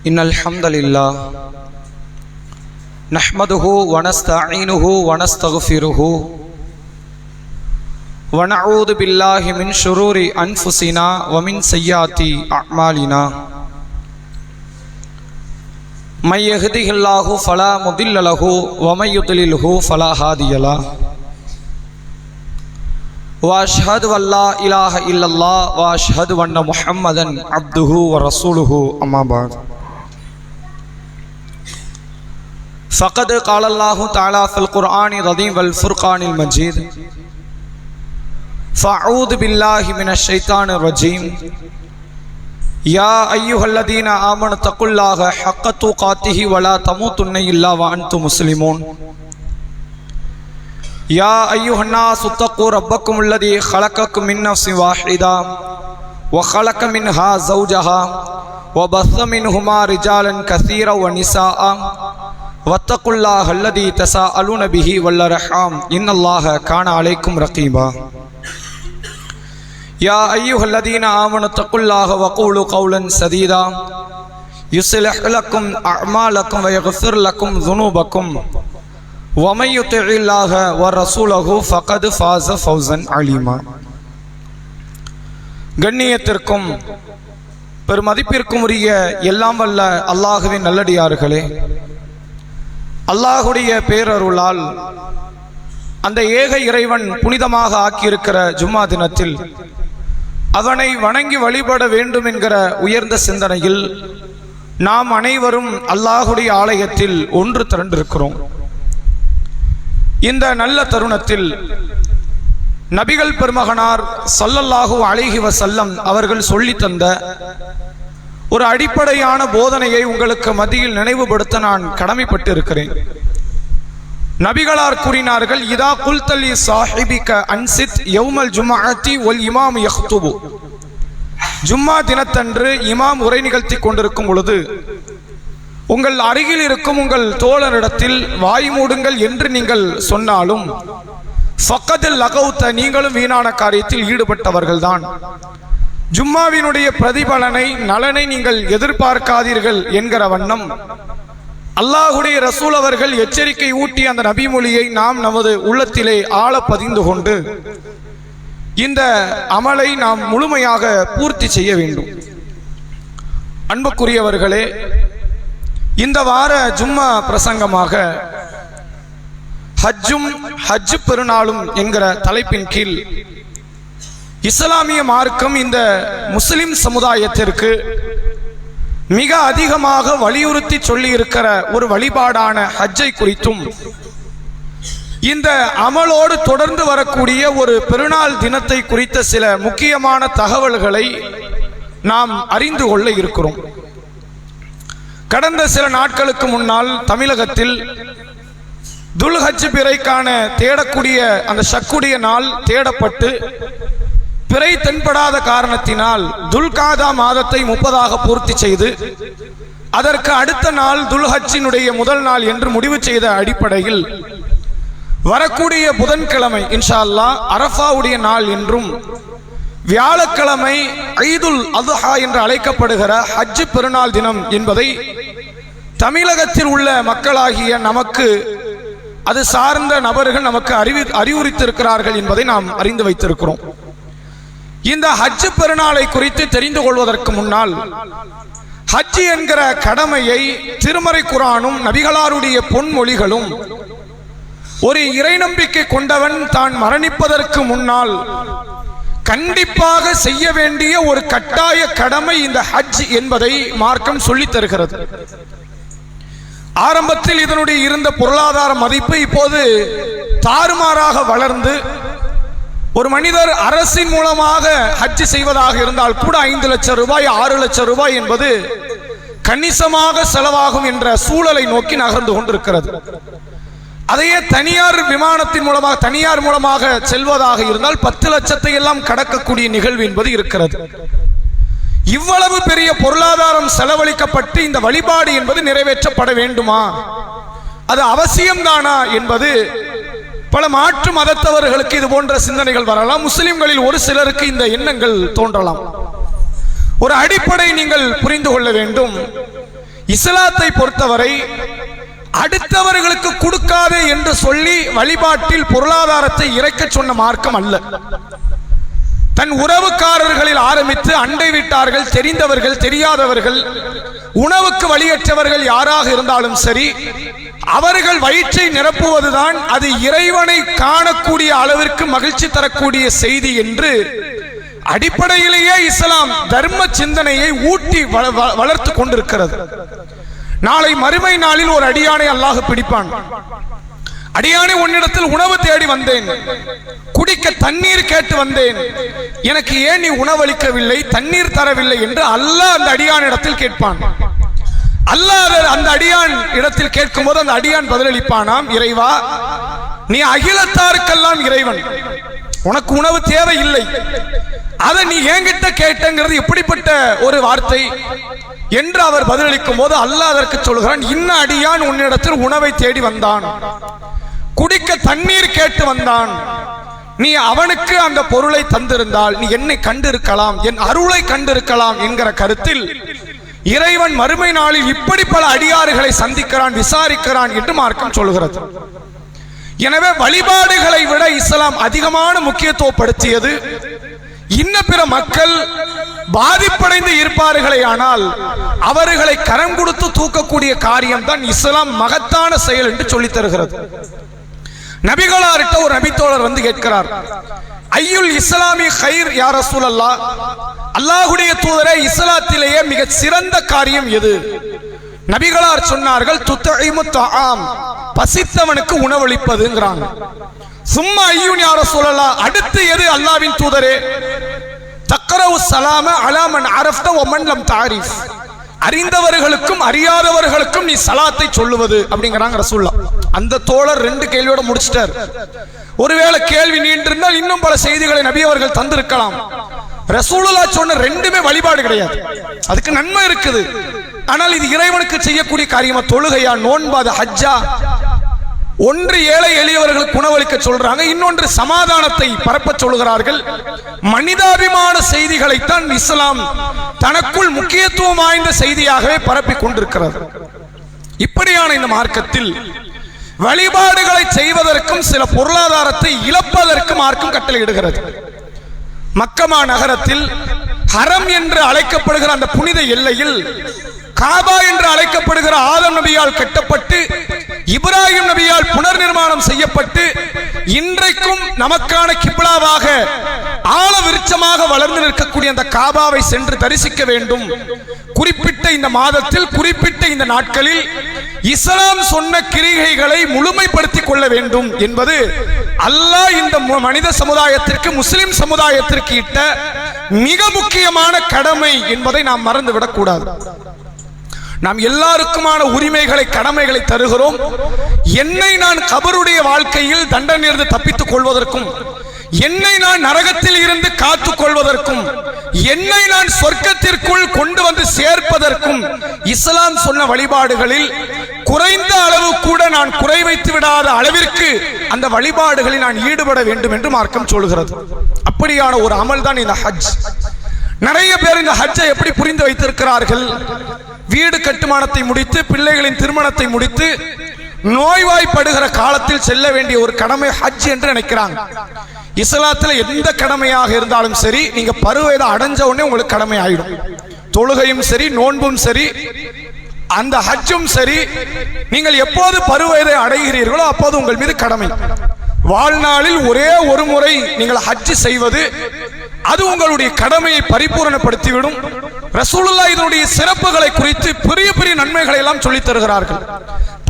innal hamdalillah nahmaduhu wa nasta'inuhu wa nastaghfiruhu wa na'udhu billahi min shururi anfusina wa min sayyiati a'malina may yahdihillahu fala mudilla lahu wa may yudlilhu fala hadiya lahu wa ashhadu an la ilaha illallah wa ashhadu anna muhammadan abduhu wa rasuluhu amma ba'd faqad qala Allahu ta'ala fil Qur'anil azim wal furqanil majid fa'udhu billahi minash shaitanir rajim ya ayyuhalladhina amanu taqullaha haqqa tuqatih wa la tamutunna illa wa antum muslimun या अय्युहन्नास इत्तक़ू रब्बकुमुल्लज़ी खलक़कुम मिन नफ्सिन वाहिदा व खलक़ मिनहा ज़ौजहा व बस्स मिनहुमा रिजालन कसीरन व निसाअ वत्तक़ुल्लाहल्लज़ी तसाअलून बिही वल अर्हाम इन्नल्लाह कान अलैकुम रक़ीबा या अय्युहल्लज़ीना आमनु इत्तक़ुल्लाह व क़ूलू क़ौलन सदीदा युस्लिह लकुम अअमालकुम व यग़फिर लकुम ज़ुनूबकुम وَمَن يُطِعِ اللَّهَ وَرَسُولَهُ فَقَدْ فَازَ فَوْزًا عَظِيمًا. கண்ணியத்திற்கும் பெருமதிப்பிற்கும் உரிய எல்லாம் வல்ல அல்லாஹ்வின் நல்லடியார்களே, அல்லாஹ்வுடைய பேரருளால் அந்த ஏக இறைவன் புனிதமாக ஆக்கியிருக்கிற ஜும்மா தினத்தில் அவனை வணங்கி வழிபட வேண்டும் என்கிற உயர்ந்த சிந்தனையில் நாம் அனைவரும் அல்லாஹ்வுடைய ஆலயத்தில் ஒன்று திரண்டிருக்கிறோம். இந்த நல்ல தருணத்தில் நபிகள் பெருமகனார் ஸல்லல்லாஹு அலைஹி வஸல்லம் அவர்கள் சொல்லி தந்த ஒரு அடிப்படையான போதனையை உங்களுக்கு மத்தியில் நினைவுபடுத்த நான் கடமைப்பட்டு இருக்கிறேன். நபிகளார் கூறினார்கள், இதா குல்தலி சாஹிபிக அன்சித் யௌமல் ஜும்ஆத்தி வல் இமாம் யஹ்துபு. ஜும்மா தினத்தன்று இமாம் உரை நிகழ்த்தி கொண்டிருக்கும் பொழுது உங்கள் அருகில் இருக்கும் உங்கள் தோழரிடத்தில் வாய் மூடுங்கள் என்று நீங்கள் சொன்னாலும் ஃபக்கதில் லகௌத, நீங்களும் வீணான காரியத்தில் ஈடுபட்டவர்கள்தான். ஜும்மாவினுடைய பிரதிபலனை நலனை நீங்கள் எதிர்பார்க்காதீர்கள் என்கிற வண்ணம் அல்லாஹ்வுடைய ரசூல் அவர்கள் எச்சரிக்கை ஊட்டி அந்த நபிமொழியை நாம் நமது உள்ளத்திலே ஆழ பதிந்து கொண்டு இந்த அமலை நாம் முழுமையாக பூர்த்தி செய்ய வேண்டும். அன்புக்குரியவர்களே, இந்த வார ஜும்மா பிரசங்கமாக ஹஜ்ஜும் ஹஜ் பெருநாளும் என்கிற தலைப்பின் கீழ் இஸ்லாமிய மார்க்கம் இந்த முஸ்லிம் சமுதாயத்திற்கு மிக அதிகமாக வலியுறுத்தி சொல்லி இருக்கிற ஒரு வழிபாடான ஹஜ்ஜை குறித்தும் இந்த அமலோடு தொடர்ந்து வரக்கூடிய ஒரு பெருநாள் தினத்தை குறித்த சில முக்கியமான தகவல்களை நாம் அறிந்து கொள்ள இருக்கிறோம். கடந்த சில நாட்களுக்கு முன்னால் தமிழகத்தில் துல்ஹஜ் பிறைக்கான தேடக்கூடிய அந்த ஷக்குடைய நாள் தேடப்பட்டு பிறை தென்படாத காரணத்தினால் துல்காதா மாதத்தை 30ஆக பூர்த்தி செய்து அதற்கு அடுத்த நாள் துல்ஹஜ்ஜினுடைய முதல் நாள் என்று முடிவு செய்த அடிப்படையில் வரக்கூடிய புதன்கிழமை இன்ஷா அல்லாஹ் அரஃபாவுடைய நாள் என்றும் வியாழக்கிழமை ஈதுல் அத்ஹா என்று அழைக்கப்படுகிற ஹஜ் பெருநாள் தினம் என்பதை தமிழகத்தில் உள்ள மக்களாகிய நமக்கு அது சார்ந்த நபர்கள் நமக்கு அறிவுறுத்திருக்கிறார்கள் என்பதை நாம் அறிந்து வைத்திருக்கிறோம். இந்த ஹஜ் பெருநாளை குறித்து தெரிந்து கொள்வதற்கு முன்னால் ஹஜ் என்கிற கடமையை திருமறை குர்ஆனும் நபிகளாருடைய பொன்மொழிகளும் ஒரு இறை நம்பிக்கை கொண்டவன் தான் மரணிப்பதற்கு முன்னால் கண்டிப்பாக செய்ய வேண்டிய ஒரு கட்டாய கடமை இந்த ஹஜ் என்பதை மார்க்கம் சொல்லித் தருகிறது. ஆரம்பத்தில் இதனுடைய இருந்த பொருளாதார மதிப்பு இப்போது தாறுமாறாக வளர்ந்து ஒரு மனிதர் அரசின் மூலமாக ஹஜ் செய்வதாக இருந்தால் கூட 5 லட்சம் ரூபாய் 6 லட்சம் ரூபாய் என்பது கணிசமாக செலவாகும் என்ற சூழலை நோக்கி நகர்ந்து கொண்டிருக்கிறது. அதையே தனியார் விமானத்தின் மூலமாக தனியார் மூலமாக செல்வதாக இருந்தால் 10 லட்சத்தை எல்லாம் கடக்கக்கூடிய நிகழ்வு என்பது இருக்கிறது. இவ்வளவு பெரிய பொருளாதாரம் செலவழிக்கப்பட்டு இந்த வழிபாடு என்பது நிறைவேற்றப்பட வேண்டுமா, அது அவசியம்தானா என்பது பல மாற்று மதத்தவர்களுக்கு இது போன்ற சிந்தனைகள் வரலாம். முஸ்லிம்களில் ஒரு சிலருக்கு இந்த எண்ணங்கள் தோன்றலாம். ஒரு அடிப்படை நீங்கள் புரிந்து கொள்ள வேண்டும். இஸ்லாத்தை பொறுத்தவரை அடுத்தவர்களுக்கு கொடுக்காதே என்று சொல்லி வழிபாட்டில் பொருளாதாரத்தை இறைக்க சொன்ன மார்க்கம் அல்ல. தன் உறவுக்காரர்களில் ஆரம்பித்து அண்டை வீட்டார்கள், தெரிந்தவர்கள், தெரியாதவர்கள், உணவுக்கு வழியற்றவர்கள் யாராக இருந்தாலும் சரி, அவர்கள் வயிற்றை நிரப்புவதுதான் அது இறைவனை காணக்கூடிய அளவிற்கு மகிழ்ச்சி தரக்கூடிய செய்தி என்று அடிப்படையிலேயே இஸ்லாம் தர்ம சிந்தனையை ஊட்டி வளர்த்து கொண்டிருக்கிறது. நாளை மறுமை நாளில் ஒரு அடியானை அல்லாஹ் பிடிப்பான். அடியானை, உன்னிடத்தில் உணவு தேடி வந்தேன், குடிக்க தண்ணீர் கேட்டு வந்தேன், எனக்கு ஏன் நீ உணவளிக்கவில்லை, தண்ணீர் தரவில்லை என்று அல்லாஹ் அந்த அடியானிடத்தில் கேட்பான். அல்லாஹ் அந்த அடியான் இடத்தில் கேட்கும் போது அந்த அடியான் பதிலளிப்பானாம், இறைவா, நீ அகிலத்தாருக்கெல்லாம் இறைவன், உனக்கு உணவு தேவையில்லை, அதை நீ என்கிட்ட கேட்டங்கிறது எப்படிப்பட்ட ஒரு வார்த்தை என்று அவர் பதிலளிக்கும் போது அல்லாஹ் அதற்கு சொல்கிறான், இன்ன அடியான் உன்னிடத்தில் உணவை தேடி வந்தான், குடிக்க தண்ணீர் கேட்டு வந்தான், நீ அவனுக்கு அந்த பொருளை தந்திருந்தால் நீ என்னை கண்டிருக்கலாம், என் அருளை கண்டிருக்கலாம் என்கிற கருத்தில் இறைவன் மறுமை நாளில் இப்படி பல அடியாறுகளை சந்திக்கிறான், விசாரிக்கிறான் என்று மார்க்கம் சொல்கிறது. எனவே வழிபாடுகளை விட இஸ்லாம் அதிகமான முக்கியத்துவப்படுத்தியது. இன்ன பிற மக்கள் பாதிப்படைந்து இருப்பார்களே ஆனால் அவர்களை கரம் கொடுத்து தூக்கக்கூடிய காரியம் தான் இஸ்லாம் மகத்தான செயல் என்று சொல்லித் தருகிறது. நபிகளார்கிட்ட ஒரு நபித்தோழர் வந்து கேட்கிறார், ஐயுல் இஸ்லாமி கைர் யா ரசூலல்லாஹ், அல்லாஹ்வுடைய தூதரே, இஸ்லாத்திலேயே மிக சிறந்த காரியம் எது? நபிகளார் சொன்னார்கள், துத்இமு தஆம், பசித்தவனுக்கு உணவளிப்பதுங்கறாங்க. சும்மா ஐயுன் யா ரசூலல்லாஹ், அடுத்து எது அல்லாஹ்வின் தூதரே? தக்ரவு ஸலாம அலா மன் அரஃப்த வ மன் லம் தஅரிஃப், அறிந்தவர்களுக்கும் அறியாதவர்களுக்கும் நீ சலாத்தை சொல்லுவது அப்படிங்கிறாங்க ரசூலுல்லாஹ். அந்த தோழர் ரெண்டு கேள்வியோட முடிச்சிட்டார். ஒருவேளை கேள்வி நீண்டிருந்தால் இன்னும் பல செய்திகளை நபி அவர்கள் தந்திருக்கலாம். ரசூலுல்லாஹ் சொன்ன ரெண்டுமே வழிபாடு கிடையாது, அதுக்கு நன்மை இருக்குது, ஆனால் இது இறைவனுக்கு செய்யக்கூடிய காரியமா? தொழுகையா, நோன்பா, ஹஜ்ஜா? ஒன்று ஏழை எளியவர்களுக்கு உணவளிக்க சொல்றாங்க, இன்னொன்று சமாதானத்தை பரப்ப சொல்கிறார்கள். மனிதாபிமான செய்திகளைத்தான் இஸ்லாம் தனக்குள் முக்கியத்துவம் வாய்ந்த செய்தியாகவே பரப்பி கொண்டிருக்கிறது. இப்படியான இந்த மார்க்கத்தில் வழிபாடுகளை செய்வதற்கும் சில பொருளாதாரத்தை இழப்பதற்கு மார்க்கம் கட்டளையிடுகிறது. மக்கமா நகரத்தில் ஹரம் என்று அழைக்கப்படுகிற அந்த புனித எல்லையில் காபா என்று அழைக்கப்படுகிற ஆதம் நபியால் கட்டப்பட்டு இப்ராஹிம் நபியால் புனர் நிர்மாணம் செய்யப்பட்டு இன்றைக்கும் நமக்கான கிப்லாவாக ஆழ விருட்சமாக வளர்ந்து நிற்கக்கூடிய அந்த காபாவை சென்று தரிசிக்க வேண்டும். குறிப்பிட்ட இந்த மாதத்தில், குறிப்பிட்ட இந்த நாட்களில் இஸ்லாம் சொன்ன கிரிகைகளை முழுமைப்படுத்திக் கொள்ள வேண்டும் என்பது அல்லாஹ் இந்த மனித சமுதாயத்திற்கு, முஸ்லிம் சமுதாயத்திற்கு இட்ட மிக முக்கியமான கடமை என்பதை நாம் மறந்துவிடக் கூடாது. நாம் எல்லாருக்குமான உரிமைகளை, கடமைகளை தருகிறோம். என்னை நான் கபருடைய வாழ்க்கையில் தண்டனையிலிருந்து தப்பித்துக் கொள்வதற்கும், என்னை நான் நரகத்தில் இருந்து காத்துக் கொள்வதற்கும், என்னை நான் சொர்க்கத்திற்குள் கொண்டு வந்து சேர்ப்பதற்கும் இஸ்லாம் சொன்ன வழிபாடுகளில் குறைந்த அளவு கூட நான் குறை வைத்து விடாத அளவிற்கு அந்த வழிபாடுகளில் நான் ஈடுபட வேண்டும் என்று மார்க்கம் சொல்கிறது. அப்படியான ஒரு அமல் தான் இந்த ஹஜ். நிறைய பேர் இந்த ஹஜ்ஜை எப்படி புரிந்து வைத்திருக்கிறார்கள்? வீடு கட்டுமானத்தை முடித்து, பிள்ளைகளின் திருமணத்தை முடித்து, நோய்வாய்ப்படுகிற காலத்தில் செல்ல வேண்டிய ஒரு கடமை ஹஜ் என்று நினைக்கிறாங்க. இஸ்லாத்துல எந்த கடமையாக இருந்தாலும் சரி, நீங்க பருவத்தை அடைஞ்ச உடனே உங்களுக்கு கடமை ஆயிடும். தொழுகையும் சரி, நோன்பும் சரி, அந்த ஹஜ்ஜும் சரி, நீங்கள் எப்போது பருவத்தை அடைகிறீர்களோ அப்போது உங்கள் மீது கடமை. வாழ்நாளில் ஒரே ஒரு முறை நீங்கள் ஹஜ் செய்வது அது உங்களுடைய கடமையை பரிபூரணப்படுத்திவிடும். ரசூலுல்லாஹ் இதனுடைய சிறப்புகளை குறித்து பெரிய பெரிய நன்மைகளை எல்லாம் சொல்லித் தருகிறார்கள்.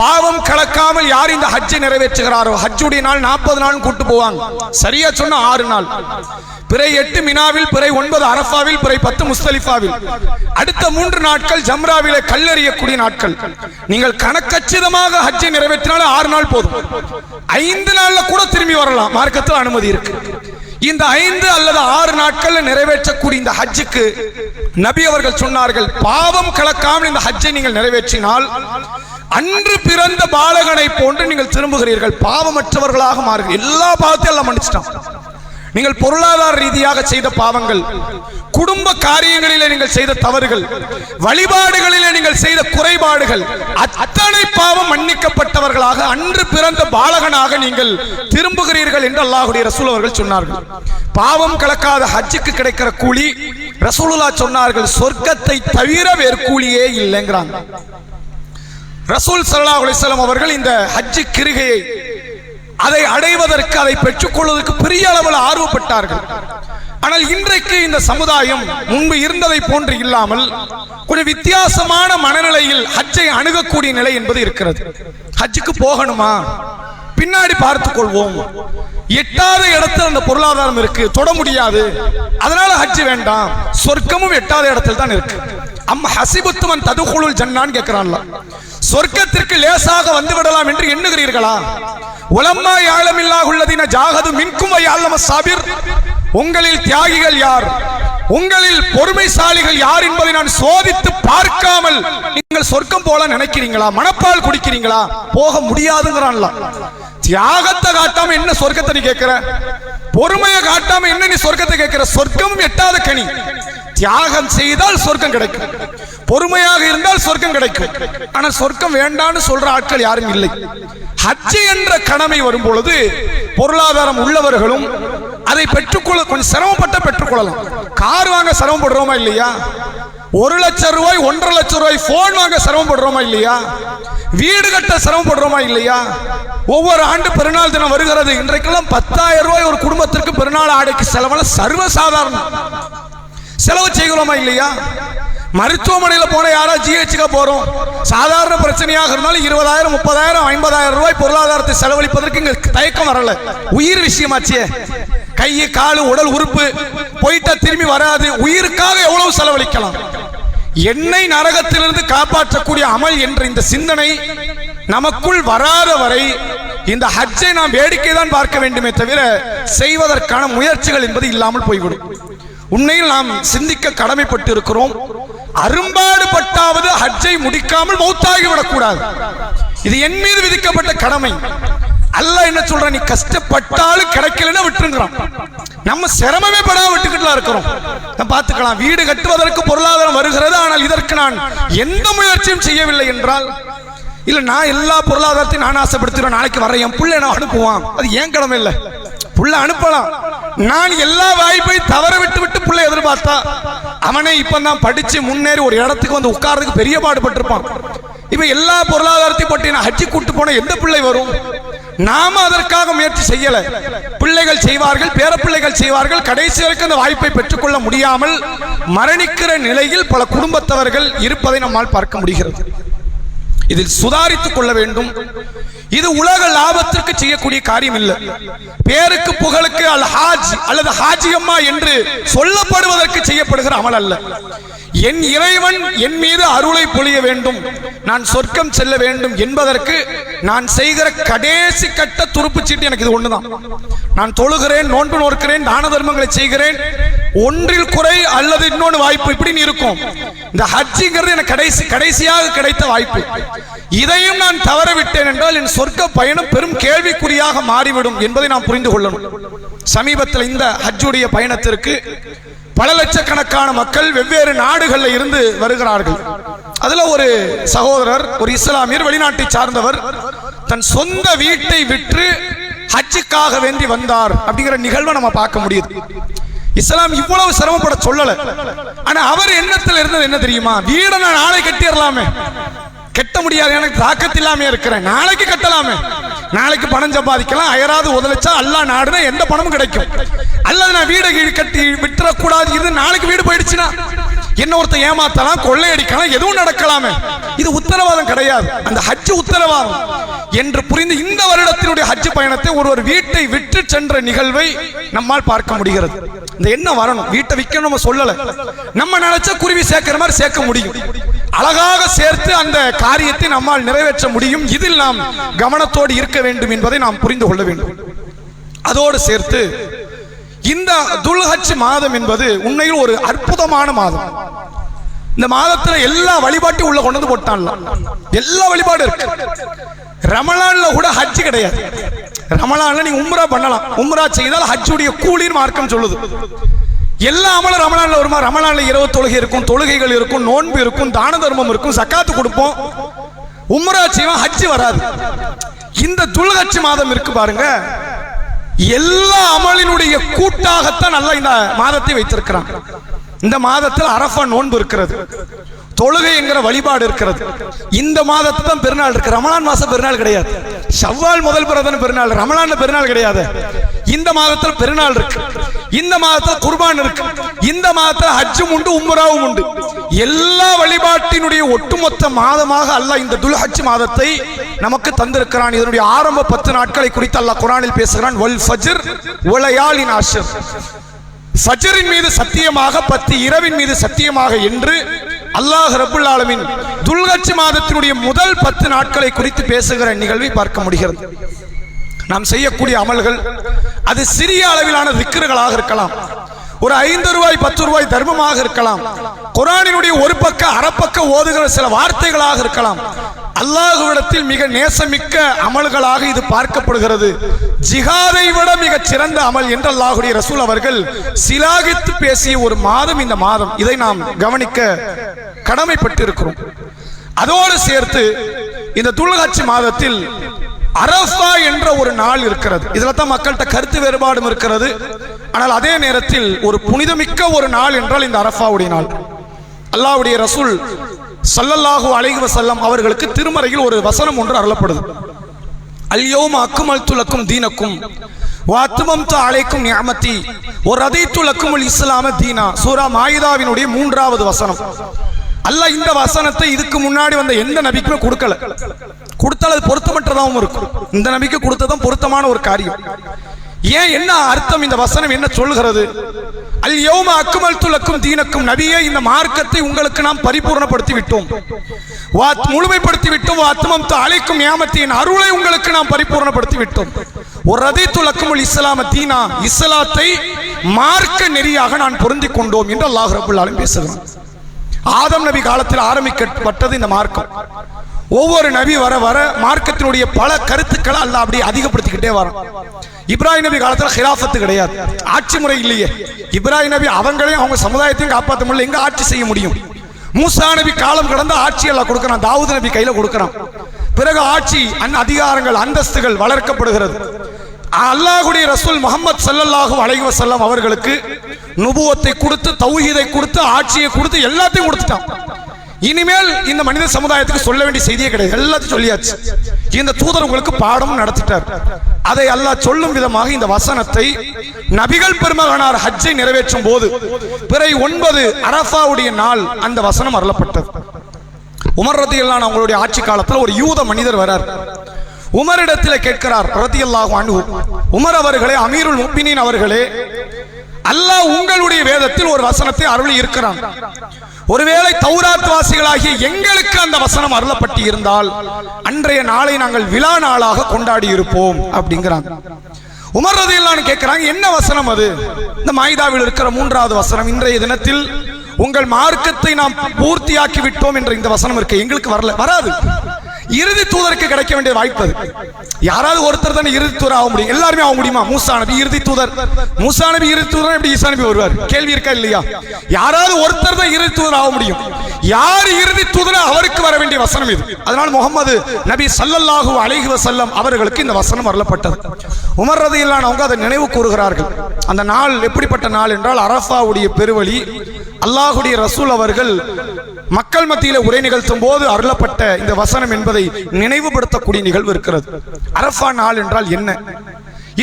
பாவம் கலக்காமல் யார் இந்த ஹஜ்ஜை நிறைவேற்றுகிறாரோ, ஹஜ்ஜுடைய நாள் 40 நாள் கூட்டு போவாங்க, சரியா சொன்ன 6 நாள், பிறை 8 மினாவில், பிறை 9 அரஃபாவில், பிறை 10 முஸ்தலிஃபாவில், அடுத்த 3 நாட்கள் ஜம்ராவிலே கல்லெறியக்கூடிய நாட்கள். நீங்கள் கணக்கச்சிதமாக ஹஜ்ஜை நிறைவேற்றினால 6 நாள் போதும். 5 நாள்ல கூட திரும்பி வரலாம், மார்க்கத்தில் அனுமதி இருக்கு. இந்த 5 அல்லது 6 நாட்கள் நிறைவேற்றக்கூடிய இந்த ஹஜ்ஜுக்கு நபி அவர்கள் சொன்னார்கள், பாவம் கலக்காமல் இந்த ஹஜ்ஜை நீங்கள் நிறைவேற்றினால் அன்று பிறந்த பாலகனை போன்று நீங்கள் திரும்புகிறீர்கள், பாவமற்றவர்களாக மாறுகிறீர்கள். எல்லா பாவத்தையும் எல்லாம் மன்னிச்சிட்டான். நீங்கள் பொருளாதார ரீதியாக செய்த பாவங்கள், குடும்ப காரியங்களிலே நீங்கள் செய்த தவறுகள், வழிபாடுகளிலே நீங்கள் செய்த குறைபாடுகள், அத்தனை பாவம் மன்னிக்கப்பட்டவர்களாக அன்று பிறந்த பாலகனாக நீங்கள் திரும்புகிறீர்கள் என்று அல்லாஹ்வுடைய ரசூல் அவர்கள் சொன்னார்கள். பாவம் கலக்காத ஹஜ்ஜுக்கு கிடைக்கிற கூலி ரசூலுல்லாஹ் சொன்னார்கள், சொர்க்கத்தை தவிர வேறு கூலியே இல்லைங்கிறாங்க. ரசூல் ஸல்லல்லாஹு அலைஹி வஸல்லம் அவர்கள் இந்த ஹஜ் கிரிகையை அதை அடைவதற்கு, அதை பெற்றுக் கொள்வதற்கு பெரிய அளவில் ஆர்வப்பட்டார்கள். ஆனால் இன்றைக்கு இந்த சமுதாயம் முன்பு இருந்ததை போன்று இல்லாமல் கொஞ்சம் வித்தியாசமான மனநிலையில் ஹஜ்ஜை அணுகக்கூடிய நிலை என்பது இருக்கிறது. ஹஜ்ஜுக்கு போகணுமா, பின்னாடி பார்த்துக் கொள்வோம், எட்டாத இடத்துல அந்த பொருளாதாரம் இருக்கு, தொட முடியாது, அதனால ஹஜ் வேண்டாம், சொர்க்கமும் எட்டாத இடத்தில் தான் இருக்கு. ஹஸிபுத்தும் ததுகுலுல் ஜன்னான்னு கேட்கிறான்ல, சொர்க்கத்திற்கு லேசாக வந்து விடலாம் என்று எண்ணுகிறீர்களா? உலம்மா யாலமில்லாஹுல்லதீன ஜாஹது மின்கும் வ யஅலம ஸாபிர், உங்களில் தியாகிகள் யார், உங்களில் பொறுமைசாலிகள் யார் என்பதை நான் சோதித்து பார்க்காமல் நீங்கள் சொர்க்கம் போல நினைக்கிறீங்களா? மனப்பால் குடிக்கிறீங்களா? போக முடியாதுங்கிறான்ல. தியாகத்தை காட்டாம என்ன சொர்க்கத்தை நீ கேட்கிற? பொறுமையை காட்டாம என்ன நீ சொர்க்கத்தை கேட்கிற? சொர்க்கமும் எட்டாத கனி. தியாகம் செய்தால் சொர்க்கம் கிடைக்கும், பொறுமையாக இருந்தால் சொர்க்கம் கிடைக்கும். ஆனால் சொர்க்கம் வேண்டான்னு சொல்ற ஆட்கள் யாரும் இல்லை. ஹஜ் என்ற கடமை வரும் பொழுது பொருளாதாரம் உள்ளவர்களும் அதை பெற்றுக்கொள்ள கொஞ்சம் சிரமப்பட்ட பெற்றுக்கொள்ளலாம். கார் வாங்க சிரமப்படுறோமா இல்லையா? 1 லட்சம் ரூபாய் 1.5 லட்சம் ரூபாய் போன் வாங்க சிரமப்படுறோமா இல்லையா? வீடு கட்ட சிரமப்படுறோமா இல்லையா? ஒவ்வொரு ஆண்டு பெருநாள் தினம் வருகிறது. இன்றைக்கெல்லாம் 10,000 ரூபாய் ஒரு குடும்பத்திற்கு பெருநாள் ஆடைக்கு செலவென சர்வசாதாரணம். செலவு செய்கிறோமா இல்லையா? மருத்துவமனையில் போன யாரா ஜிஹெச்சுக்கு போறோம், சாதாரண பிரச்சனையாக இருந்தாலும் 20,000 30,000 50,000 ரூபாய் பொருளாதாரத்தை செலவழிப்பதற்கு இங்க தயக்கம் வரல. உயிர் விஷயமாச்சே, கை காலு உடல் உறுப்பு போயிட்டா திரும்பி வராது, உயிருக்காக எவ்வளவு செலவழிக்கலாம்? என்னை நரகத்திலிருந்து காப்பாற்றக்கூடிய அமல் என்ற இந்த சிந்தனை நமக்குள் வராத வரை இந்த ஹஜ்ஜை நாம் வேடிக்கை தான் பார்க்க வேண்டுமே தவிர செய்வதற்கான முயற்சிகள் என்பது இல்லாமல் போய்விடும். உண்மையில் நாம் சிந்திக்க கடமைப்பட்டு இருக்கிறோம். அரும்பாடுபட்டாவது ஹஜ்ஜை முடிக்காமல் மௌத்தாகிவிடக் கூடாது. இது என் மீது விதிக்கப்பட்ட கடமை. அல்லாஹ் என்ன சொல்ற, நீ கஷ்டப்பட்டாலும் கிடைக்கலன்னா விட்டுருங்கிறான். நம்ம சிரமமே படாம விட்டுக்கிட்டுலாம் இருக்கிறோம். பார்த்துக்கலாம், வீடு கட்டுவதற்கு பொருளாதாரம் வருகிறது, ஆனால் இதற்கு நான் எந்த முயற்சியும் செய்யவில்லை என்றால், இல்ல நான் எல்லா பொருளாதாரத்தையும் நான் ஆசைப்படுத்துறேன், நாளைக்கு வர என் புள்ள நான் அனுப்புவான், அது ஏன் கடமை இல்லை. புள்ள அனுப்பலாம், நான் எல்லா வாய்ப்பையும் தவற விட்டு புள்ள எதிர்பார்த்தா அவனே இப்பதான் படிச்சு முன்னேறி ஒரு இடத்துக்கு வந்து உட்கார்றதுக்கு பெரிய பாடுபட்டிருப்பான். இப்ப எல்லா பொருளாதாரத்தையும் பற்றி நான் ஹஜ்ஜி கூட்டு போன எந்த பிள்ளை வரும்? நாம அதற்காக முயற்சி செய்யல. பிள்ளைகள் செய்வார்கள், பேர பிள்ளைகள் செய்வார்கள். கடைசி வரைக்கும் அந்த வாய்ப்பை பெற்றுக்கொள்ள முடியாமல் மரணிக்கிற நிலையில் பல குடும்பத்தவர்கள் இருப்பதை நம்மால் பார்க்க முடிகிறது. இதில் சுதாரித்துக் கொள்ள வேண்டும். இது உலக லாபத்திற்கு செய்யக்கூடிய காரியம் இல்லை. பேருக்கு புகழுக்கு அல் ஹாஜ் அல்லது ஹாஜியம்மா என்று சொல்லப்படுவதற்கு செய்யப்படுகிற அமல் அல்ல. என் இறைவன் என் மீது அருளை பொழிய வேண்டும், நான் சொர்க்கம் செல்ல வேண்டும் என்பதற்கு நான் செய்கிற கடைசி கட்ட துருப்பு சீட்டு எனக்கு இது ஒண்ணுதான். நான் தொழுகிறேன், நோன்பு நோக்கிறேன், தான தர்மங்களை செய்கிறேன், ஒன்றில் குறை அல்லது இன்னொன்று வாய்ப்பு இப்படி இருக்கும். இந்த ஹஜ்ஜிங்கிறது எனக்கு கடைசியாக கிடைத்த வாய்ப்பு. இதையும் நான் தவறவிட்டேன் என்றால் என் சொர்க்க பயணம் பெரும் கேள்விக்குறியாக மாறிவிடும் என்பதை நாம் புரிந்து கொள்ளணும். சமீபத்தில் இந்த ஹஜ்ஜுடைய பயணத்திற்கு பல லட்சக்கணக்கான மக்கள் வெவ்வேறு நாடுகளில் இருந்து வருகிறார்கள். அதுல ஒரு சகோதரர், ஒரு இஸ்லாமியர், வெளிநாட்டை சார்ந்தவர், தன் சொந்த வீட்டை விற்று ஹஜ்ஜுக்காக வேண்டி வந்தார் அப்படிங்கிற நிகழ்வை நம்ம பார்க்க முடியுது. இஸ்லாம் இவ்வளவு சிரமப்பட சொல்லல. ஆனா அவர் எண்ணத்தில் இருந்தது என்ன தெரியுமா? வீடை நான் நாளை கட்டிடலாமே, கட்ட முடியாது, எனக்கு தாக்கத்து இல்லாம இருக்கிறேன், நாளைக்கு கட்டலாமே, நாளைக்கு பணம் சம்பாதிக்கலாம், அயராது உதவிச்சா அல்லாஹ் நாடுனா எந்த பணமும் கிடைக்கும், அல்லது நான் வீடை கட்டி விட்டுறக்கூடாது, இது நாளைக்கு வீடு போயிடுச்சுன்னா என்ன ஒருத்தர் ஏமாத்தலாம், கொள்ளையடிக்கலாம், எதுவும் நடக்கலாமே, இது உத்தரவாதம் கிடையாது, அந்த ஹஜ் உத்தரவாதம் என்று புரிந்து இந்த வருடத்தினுடைய ஹஜ் பயணத்தை ஒருவர் வீட்டை விட்டு சென்ற நிகழ்வை நம்மால் பார்க்க முடிகிறது. இந்த எண்ணம் வரணும். வீட்டை விற்க நம்ம சொல்லல, நம்ம நினைச்ச குருவி சேர்க்கிற மாதிரி சேர்க்க முடியும், அழகாக சேர்த்து அந்த காரியத்தை நம்மால் நிறைவேற்ற முடியும். இதில் நாம் கவனத்தோடு இருக்க வேண்டும் என்பதை நாம் புரிந்து கொள்ள வேண்டும். அதோடு சேர்த்து இந்த துல்ஹஜ் மாதம் என்பது உண்மையில் ஒரு அற்புதமான மாதம். இந்த மாதத்துல எல்லா வழிபாட்டையும் உள்ள கொண்டு போட்டான்ல, எல்லா வழிபாடு இருக்கு. ரமலான்ல கூட ஹஜ் கிடையாது. ரமலான்ல நீங்க உம்ரா பண்ணலாம், உம்ரா செய்தால் ஹஜ்ஜுடைய கூலின்னு மார்க்கம் சொல்லுது. எல்லா அமலும் ரமலான்ல வருமா? ரமலான்ல 20 தொழுகை இருக்கும், தொழுகைகள் இருக்கும், நோன்பு இருக்கும், தான தர்மம் இருக்கும், சக்காத்து கொடுப்போம், உம்ரா செய்வோம், ஹஜ் வராது. இந்த துல்ஹஜ் மாதம் இருக்கு பாருங்க, எல்லா அமலினுடைய கூட்டாகத்தான் நல்லா இந்த மாதத்தை வைத்திருக்கிறான். இந்த மாதத்தில் அரஃபா நோன்பு இருக்கிறது, தொழுகை என்கிற வழிபாடு இருக்கிறது. இந்த மாதத்துல தான் பெருநாள் இருக்கு. ரமலான் மாசம் பெருநாள் கிடையாது. ஷவ்வால் முதல் பிரதான பெருநாள், ரமலான்ல பெருநாள் கிடையாது. இந்த மாதத்தில் பெருநாள் இருக்கு, இந்த மாதத்தில் குர்பான் இருக்கு, இந்த மாதத்தில் ஹஜ்ஜும் உண்டு, உம்ராவும் உண்டு. எல்லா வழிபாட்டினுடைய ஒட்டுமொத்த மாதமாக அல்லாஹ் இந்த துல்ஹஜ் மாதத்தை நமக்கு தந்திருக்கிறான். இதனுடைய ஆரம்ப 10 நாட்களை குறித்து அல்லாஹ் குர்ஆனில் பேசுகிறான். வல் ஃபஜ்ர் வலயாலின் அஷ்ர், ஃபஜ்ரின் மீது சத்தியமாக, 10 இரவின் மீது சத்தியமாக என்று அல்லாஹ் ரப்புல் ஆலமீன் துல்ஹஜ் மாதத்தினுடைய முதல் 10 நாட்களை குறித்து பேசுகிற நிகழ்வை பார்க்க முடிகிறது. நாம் செய்யக்கூடிய அமல்கள் அது சிறிய அளவிலான திக்ருகளாக இருக்கலாம், ஒரு 5 ரூபாய் 10 ரூபாய் தர்மமாக இருக்கலாம், குர்ஆனினுடைய ஒரு பக்க அரைப்பக்க ஓதுகிற சில வார்த்தைகளாக இருக்கலாம். அல்லாஹ்விடத்தில் மிக நேசமிக்க அமல்களாக இது பார்க்கப்படுகிறது. ஜிஹாதை விட மிக சிறந்த அமல் என்று அல்லாஹ்வுடைய ரசூல் அவர்கள் சிலாகித்து பேசிய ஒரு மாதம் இந்த மாதம். இதை நாம் கவனிக்க கடமைப்பட்டு இருக்கிறோம். அதோடு சேர்த்து இந்த துல்ஹஜ் மாதத்தில் அரஃபா என்ற ஒரு நாள் இருக்கிறது. இதுல தான் மக்கள்கிட்ட கருத்து வேறுபாடும் இருக்கிறது. ஆனால் அதே நேரத்தில் ஒரு புனிதமிக்க ஒரு நாள் என்றால் இந்த அரஃபாவுடைய நாள். அல்லாஹ்வுடைய ரசூல் ஸல்லல்லாஹு அலைஹி வஸல்லம் அவர்களுக்கு திருமறையில் ஒரு வசனம் ஒன்று அருளப்படுது. அல் யௌம அக்மல்து லக்கும் தீனக்கும் வ அத்மம்து அலைக்கும் நிஅமதி வ ரதீது லக்குமுல் இஸ்லாம தீனா. சூரா மாயிதாவினுடைய 3வது வசனம். அல்லாஹ் இந்த வசனத்தை இதுக்கு முன்னாடி வந்த எந்த நபிக்குமே கொடுக்கல. கொடுத்தால் அது பொருத்தமற்றதாகவும் இருக்கும். இந்த நபிக்கு கொடுத்ததும் பொருத்தமான ஒரு காரியம். ஏன், என்ன அர்த்தம், இந்த வசனம் என்ன சொல்கிறது? அல் யௌம அக்மல்து லக்கும் தீனக்கும், நபியே இந்த மார்க்கத்தை உங்களுக்கு நாம் பரிபூர்ணப்படுத்தி விட்டோம், முழுமைப்படுத்தி விட்டோம். அத்மம்து அலைக்கும் நிஅமத்தின், அருளை உங்களுக்கு நாம் பரிபூர்ணப்படுத்தி விட்டோம். ஒரு ரதீது லக்குமுல் இஸ்லாம தீனா, இஸ்லாத்தை மார்க்க நெறியாக நான் பொருந்திக் கொண்டோம் என்று அல்லாஹ் ரப்பல் ஆலமீன் பேசுகிறான். ஆதம் நபி காலத்தில் ஆரம்பிக்கப்பட்டது இந்த மார்க்கம். ஒவ்வொரு நபி வர வர மார்க்கத்தினுடைய பல கருத்துக்களை அல்லாஹ் அப்படியே அதிகப்படுத்திக்கிட்டே வரும். இப்ராஹிம் நபி காலத்தில் ஹிலாஃபத்து கிடையாது, ஆட்சி முறை இல்லையே. இப்ராஹிம் நபி அவங்களையும் அவங்க சமுதாயத்தையும் காப்பாற்ற முடியல, எங்க ஆட்சி செய்ய முடியும்? மூசா நபி காலம் கடந்த ஆட்சி எல்லாம் கொடுக்கிறான், தாவூத் நபி கையில கொடுக்கிறான். பிறகு ஆட்சி அதிகாரங்கள் அந்தஸ்துகள் வளர்க்கப்படுகிறது. அல்லாஹ்வுடைய ரசூல் முஹம்மது ஸல்லல்லாஹு அலைஹி வஸல்லம் அவர்களுக்கு நுபுவத்தை கொடுத்து, தௌஹீதை கொடுத்து, ஆட்சியை கொடுத்து, எல்லாத்தையும் கொடுத்துட்டான். இனிமேல் இந்த மனித சமுதாயத்துக்கு சொல்ல வேண்டிய செய்தியே கிடையாது, எல்லாத்தையும் சொல்லியாச்சு. இந்த தூதர் உங்களுக்கு பாடம் நடத்திட்டார். அதை அல்லாஹ் சொல்லும் விதமாக இந்த வசனத்தை நபிகள் பெருமகனார் ஹஜ்ஜை நிறைவேற்றும் போது பிறை 9 அரஃபாவுடைய நாள் அந்த வசனம் அருளப்பட்டது. உமர் ரலியல்லாஹு அவங்களுடைய ஆட்சி காலத்தில் ஒரு யூத மனிதர் வரார். உமரிடத்தில் கேட்கிறார் ரலியல்லாஹு அன்ஹு, உமர் அவர்களே, அமீருல் முஃமினீன் அவர்களே, அல்லாஹ் உங்களுடைய வேதத்தில் ஒரு வசனத்தை அருளி இருக்கிறான். ஒருவேளை தௌராத் வாசிகளாகிய எங்களுக்கு அந்த வசனம் அருளப்பட்டு இருந்தால் அன்றைய நாளை நாங்கள் விழா நாளாக கொண்டாடி இருப்போம் அப்படிங்கிறாங்க. உமர் ரலியல்லாஹு கேட்கிறாங்க, என்ன வசனம் அது? இந்த மாயிதாவில் இருக்கிற 3வது வசனம், இன்றைய தினத்தில் உங்கள் மார்க்கத்தை நாம் பூர்த்தியாக்கி விட்டோம் என்ற இந்த வசனம் இருக்கு. எங்களுக்கு வரல, வராது. இறுதி தூதருக்கு கிடைக்க வேண்டிய வாய்ப்பு அது. யாராவது ஒருத்தர் தானே இறுதி தூதர் ஆக முடியும், எல்லாருமே ஆக முடியுமா? மூசா நபி இறுதி தூதர், மூசா நபி இறுதி தூதர், எப்படி ஈசா நபி வருவார்? கேள்வி இருக்கா இல்லையா? யாராவது ஒருத்தர் தான் இறுதி தூதர் ஆக முடியும். யார் இறுதி தூதர், அவருக்கு வர வேண்டிய வசனம் இது. அதனால முஹம்மது நபி ஸல்லல்லாஹு அலைஹி வஸல்லம் அவர்களுக்கு இந்த வசனம் அருளப்பட்டது. உமர் ரலியல்லாஹு அவங்க அதை நினைவு கூறுகிறார்கள். அந்த நாள் எப்படிப்பட்ட நாள் என்றால், அரஃபாவுடைய பெருவழி அல்லாஹ்வுடைய ரசூல் அவர்கள் மக்கள் மத்தியில் உரை நிகழ்த்தும் போது அருளப்பட்ட இந்த வசனம் என்பதை நினைவுபடுத்தக்கூடிய நிகழ்வு இருக்கிறது. அரஃபா நாள் என்றால் என்ன,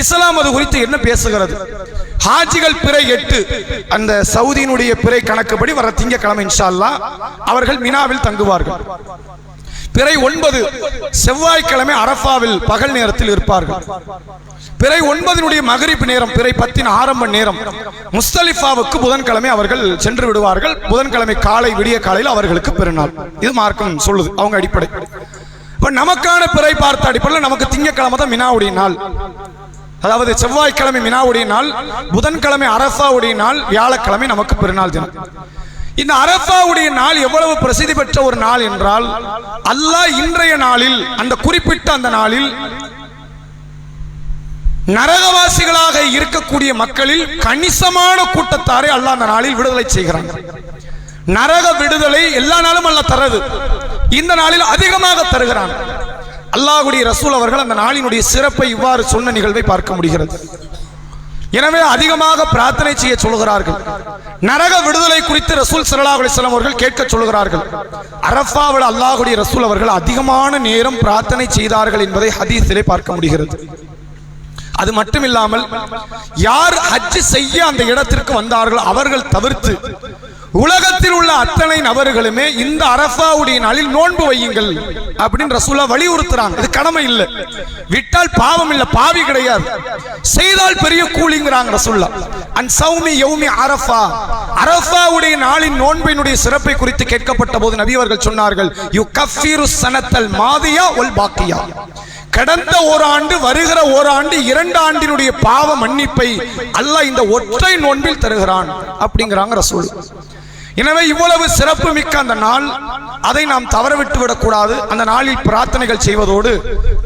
இஸ்லாம் அது குறித்து என்ன பேசுகிறது? ஹாஜிகள் பிறை 8, அந்த சவுதியினுடைய பிறை கணக்குப்படி வர திங்கட்கிழமை இன்ஷா அல்லாஹ் அவர்கள் மினாவில் தங்குவார்கள். பிறை 9 செவ்வாய்க்கிழமை அரஃபாவில் பகல் நேரத்தில் இருப்பார்கள். பிறை 9 மகரிப் நேரம், பிறை 10 ஆரம்ப நேரம் முஸ்தலிஃபாவுக்கு புதன்கிழமை அவர்கள் சென்று விடுவார்கள். புதன்கிழமை காலை விடிய காலையில் அவர்களுக்கு பெருநாள். இது மார்க்கம் சொல்லுது, அவங்க அடிப்படை. இப்ப நமக்கான பிறை பார்த்த அடிப்படையில் நமக்கு திங்கட்கிழமை தான் மினாவுடைய நாள். அதாவது செவ்வாய்க்கிழமை மினாவுடைய நாள், புதன்கிழமை அரஃபாவுடைய நாள், வியாழக்கிழமை நமக்கு பெருநாள் தினம். இந்த அரஃபாவுடைய நாள் எவ்வளவு பிரசித்தி பெற்ற ஒரு நாள் என்றால், அல்லாஹ் இன்றைய நாளில், அந்த குறிப்பிட்ட அந்த நாளில் நரகவாசிகளாக இருக்கக்கூடிய மக்களில் கணிசமான கூட்டத்தாரை அல்லாஹ் அந்த நாளில் விடுதலை செய்கிறான். நரக விடுதலை எல்லா நாளும் அல்லாஹ் தரது, இந்த நாளில் அதிகமாக தருகிறான். அல்லாஹ்வுடைய ரசூல் அவர்கள் அந்த நாளினுடைய சிறப்பை இவ்வாறு சொன்ன நிகழ்வை பார்க்க முடிகிறது. எனவே அதிகமாக பிரார்த்தனை செய்ய சொல்கிறார்கள். நரக விடுதலை குறித்து ரசூல் ஸல்லல்லாஹு அலைஹி வஸல்லம் அவர்கள் கேட்க சொல்கிறார்கள். அரஃபாவில் அல்லாஹ்வுடைய ரசூல் அவர்கள் அதிகமான நேரம் பிரார்த்தனை செய்தார்கள் என்பதை ஹதீஸிலே பார்க்க முடிகிறது. அது மட்டுமில்லாமல் யார் ஹஜ் செய்ய அந்த இடத்திற்கு வந்தார்களோ அவர்கள் தவிர்த்து உலகத்தில் உள்ள அத்தனை நபர்களுமே இந்த அரஃபாவுடைய நாளில் நோன்பு வையுங்கள் அப்படின்னு ரசூலா வலியுறுத்துறாங்க. இது கடமை இல்லை, விட்டால் பாவம் இல்லை, பாவி கிடையாது, செய்தால் பெரிய கூலிங்கிறாங்க ரசூலா. அன் சௌமி யௌமி அரஃபா, அரஃபாவுடைய நாளின் நோன்பினுடைய சிறப்பை குறித்து கேட்கப்பட்ட போது நபி அவர்கள் சொன்னார்கள், யுகஃபிரு ஸனத்தல் மாதியா வல் பாக்கியா, கடந்த ஓராண்டு வருகிற ஓராண்டு 2 ஆண்டினுடைய பாவ மன்னிப்பை அல்லாஹ் இந்த ஒற்றை நோன்பில் தருகிறான் அப்படிங்கிறாங்க ரசூல். எனவே இவ்வளவு சிறப்பு மிக்க அந்த நாள், அதை நாம் தவறவிட்டு விடக்கூடாது. அந்த நாளில் பிரார்த்தனைகள் செய்வதோடு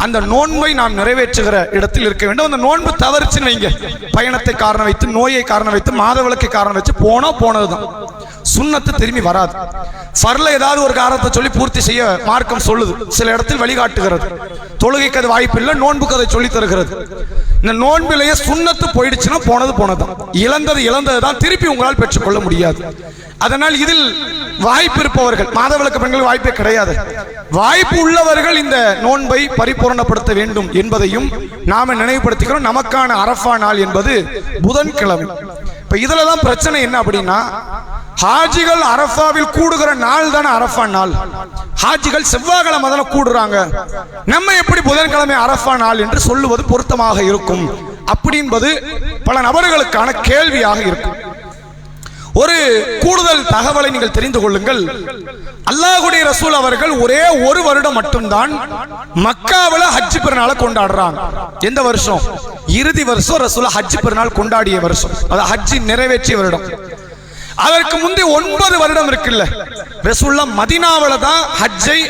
அந்த நோன்பை நாம் நிறைவேற்றுகிற இடத்தில் இருக்க வேண்டும். அந்த நோன்பு தவறுச்சுன்னு வைங்க, பயணத்தை காரணம் வைத்து, நோயை காரணம் வைத்து, மாதவிலக்கை காரணம் வச்சு போனதுதான், சுன்னத்து திரும்பி வராது. ஃபர்ல ஏதாவது ஒரு காரணத்தை சொல்லி பூர்த்தி செய்ய மார்க்கம் சொல்லுது, சில இடத்தில் வழிகாட்டுகிறது. தொழுகைக்கு அது வாய்ப்பு இல்லை, நோன்புக்கு அதை சொல்லி தருகிறது. இந்த நோன்பிலேயே சுன்னத்து போயிடுச்சுன்னா போனதுதான், இழந்தது தான், திருப்பி உங்களால் பெற்றுக்கொள்ள முடியாது. அதனால் இதில் வாய்ப்பு இருப்பவர்கள், மாதவிலக்கு பெண்கள் வாய்ப்பே கிடையாது, வாய்ப்பு உள்ளவர்கள் இந்த நோன்பை பரிபூரணப்படுத்த வேண்டும் என்பதையும் நாம நினைவுபடுத்திக்கிறோம். நமக்கான அரஃபா நாள் என்பது புதன்கிழமை. இப்ப இதுலதான் பிரச்சனை என்ன அப்படின்னா, ஹாஜிகள் அரஃபாவில் கூடுகிற நாள் தானே அரஃபா நாள். ஹாஜிகள் செவ்வாய்க்கிழமை தானே கூடுறாங்க, நம்ம எப்படி புதன்கிழமை அரஃபா நாள் என்று சொல்லுவது பொருத்தமாக இருக்கும் அப்படி என்பது பல நபர்களுக்கான கேள்வியாக இருக்கும். ஒரு கூடுதல் தகவலை நீங்கள் தெரிந்து கொள்ளுங்கள். அல்லாஹ்வுடைய ரசூல் அவர்கள் ஒரே ஒரு வருடம் மட்டும்தான் மக்காவில் ஹஜ் பெருநாளை கொண்டாடுறாங்க. எந்த வருஷம்? இறுதி வருஷம் ரசூல் ஹஜ் பெருநாள் கொண்டாடிய வருஷம், அது ஹஜ் நிறைவேற்றிய வருடம். அதற்கு முந்தைய 9 வருடம் இருக்குல்ல, ரசூலுல்லாஹ் மதீனாவில தான்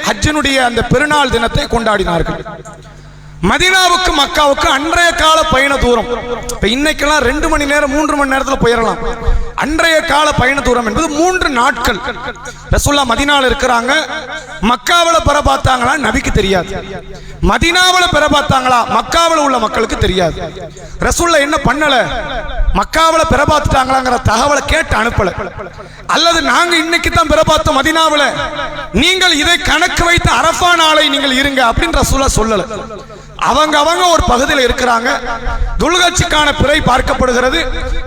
ஹஜ்ஜினுடைய அந்த பெருநாள் தினத்தை கொண்டாடினார்கள். மதீனாவுக்கு மக்காவுக்கு அன்றைய கால பயண தூரம். இப்ப இன்னைக்கெல்லாம் 2 மணி நேரம் 3 மணி நேரத்துல போயிடலாம். அன்றைய கால பயண தூரம் என்பது 3 நாட்கள். ரசூலுல்லாஹ் மதீனாவில் இருக்கிறாங்க, மக்காவில பெற பார்த்தாங்களா நபிக்கு தெரியாது, மதீனாவில பெற பார்த்தாங்களா மக்காவில உள்ள மக்களுக்கு தெரியாது. ரசூலுல்லாஹ் என்ன பண்ணல, மக்காவில பெற பார்த்துட்டாங்களாங்கிற தகவலை கேட்டு அனுப்பல, அல்லது நாங்க இன்னைக்கு தான் பெற பார்த்தோம் மதீனாவில, நீங்கள் இதை கணக்கு வைத்து அரஃபா நாளை நீங்கள் இருங்க அப்படின்னு ரசூலுல்லாஹ் சொல்லல. அவங்க ஒரு பகுதியில் இருக்கிறாங்க. துல்ஹஜ்ஜுக்கான பிறை பார்க்கப்படுகிறது.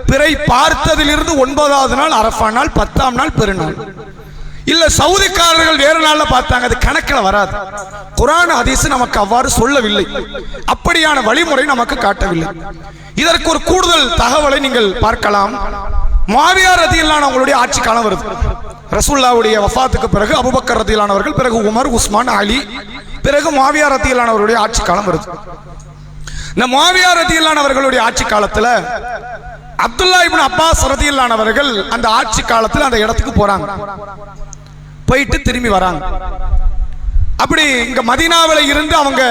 பிறை பார்த்ததிலிருந்து 9வது நாள் அரஃபா நாள், 10ஆம் நாள் பெருநாள். இல்ல சவுதிக்காரர்கள் வேறு நாள்ல பார்த்தாங்க, அது கணக்கில் வராது. குர்ஆன் ஹதீஸ் நமக்கு அவ்வாறு சொல்லவில்லை, அப்படியான வழிமுறை நமக்கு காட்டவில்லை. இதற்கு ஒரு கூடுதல் தகவலை நீங்கள் பார்க்கலாம். முஆவியா ரலியல்லாஹு அன்ஹு அவங்களுடைய ஆட்சி காலம் வருது. ரசூலுல்லாஹ்வுடைய வஃபாத்துக்கு பிறகு அபூபக்கர் ரலியல்லாஹு அன்ஹு அவர்கள், பிறகு உமர், உஸ்மான், அலி, பிறகு முஆவியா ரலியல்லாஹு அன்ஹு அவருடைய ஆட்சி காலம் வருது. இந்த முஆவியா ரலியல்லாஹு அன்ஹு அவர்களுடைய ஆட்சி காலத்துல அப்துல்லா இப்னு அப்பாஸ் ரலியல்லாஹு அன்ஹு அவர்கள் அந்த ஆட்சி காலத்தில் அந்த இடத்துக்கு போறாங்க, போயிட்டு திரும்பி வராங்க. அப்படி இங்க மதீனாவில இருந்து அவங்க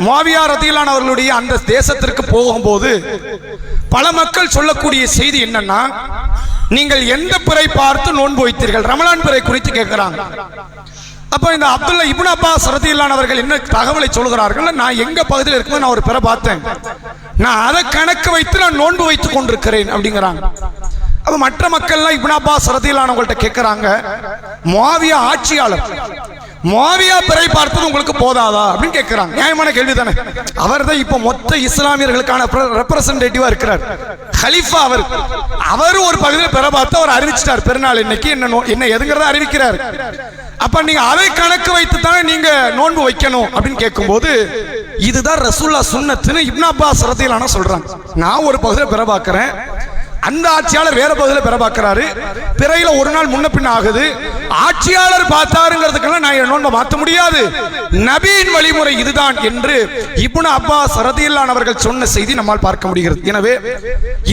முஆவியா ரலியல்லாஹு அன்ஹு அவர்களுடைய அந்த தேசத்திற்கு போகும்போது பல மக்கள் சொல்லக்கூடிய செய்தி என்னன்னா, நீங்கள் எந்த பிறை பார்த்து நோன்பு வைத்தீர்கள், ரமலான் பிறை குறித்து கேட்கிறாங்க. அப்ப இந்த அப்துல்லா இப்னு அப்பாஸ் ரலியல்லாஹு அன்ஹு அவர்கள் என்ன தகவலை சொல்கிறார்கள், நான் எங்க பகுதியில் இருக்கும்போது நான் ஒரு பிறை பார்த்தேன், நான் அதை கணக்கு வைத்து நான் நோன்பு வைத்துக் கொண்டிருக்கிறேன் அப்படிங்கிறாங்க. அப்ப மற்ற மக்கள்லாம் இப்னு அப்பாஸ் ரலியல்லாஹு அன்ஹு அவங்கள்ட்ட கேட்கிறாங்க, முஆவியா ஆட்சியாளர், முஆவியா பிறை பார்த்தது உங்களுக்கு போதாதா அப்படின்னு கேட்கிறாங்க. நியாயமான கேள்வி தானே. அவர் தான் இப்ப மொத்த இஸ்லாமியர்களுக்கான ரெப்ரசன்டேட்டிவா இருக்கிறார், கலீஃபா. அவர் ஒரு பகுதியில் பிறை பார்த்து அவர் அறிவிச்சிட்டார், பெருநாள் இன்னைக்கு என்ன எதுங்கிறத அறிவிக்கிறார். அப்ப நீங்க அதை கணக்கு வைத்து தானே நீங்க நோன்பு வைக்கணும் அப்படின்னு கேட்கும்போது, இதுதான் ரசூலுல்லாஹ் சுன்னத்துன்னு இப்னு அப்பாஸ் ரலியல்லாஹு அன்ஹு சொல்றாங்க. நான் ஒரு பகுதியில் பிறை பார்க்கிறேன், அந்த ஆட்சியாளர் வேற பகுதியில் பிறை பார்க்கிறாரு, பிறையில ஒரு நாள் முன்ன பின்ன ஆகுது, ஆட்சியாளர் பார்த்தாருங்கிறதுக்கெல்லாம் நான் நோன்பை மாற்ற முடியாது, நபியின் வழிமுறை இதுதான் என்று இப்னு அப்பாஸ் ரலியல்லாஹு அன்ஹு அவர்கள் சொன்ன செய்தி நம்மால் பார்க்க முடிகிறது. எனவே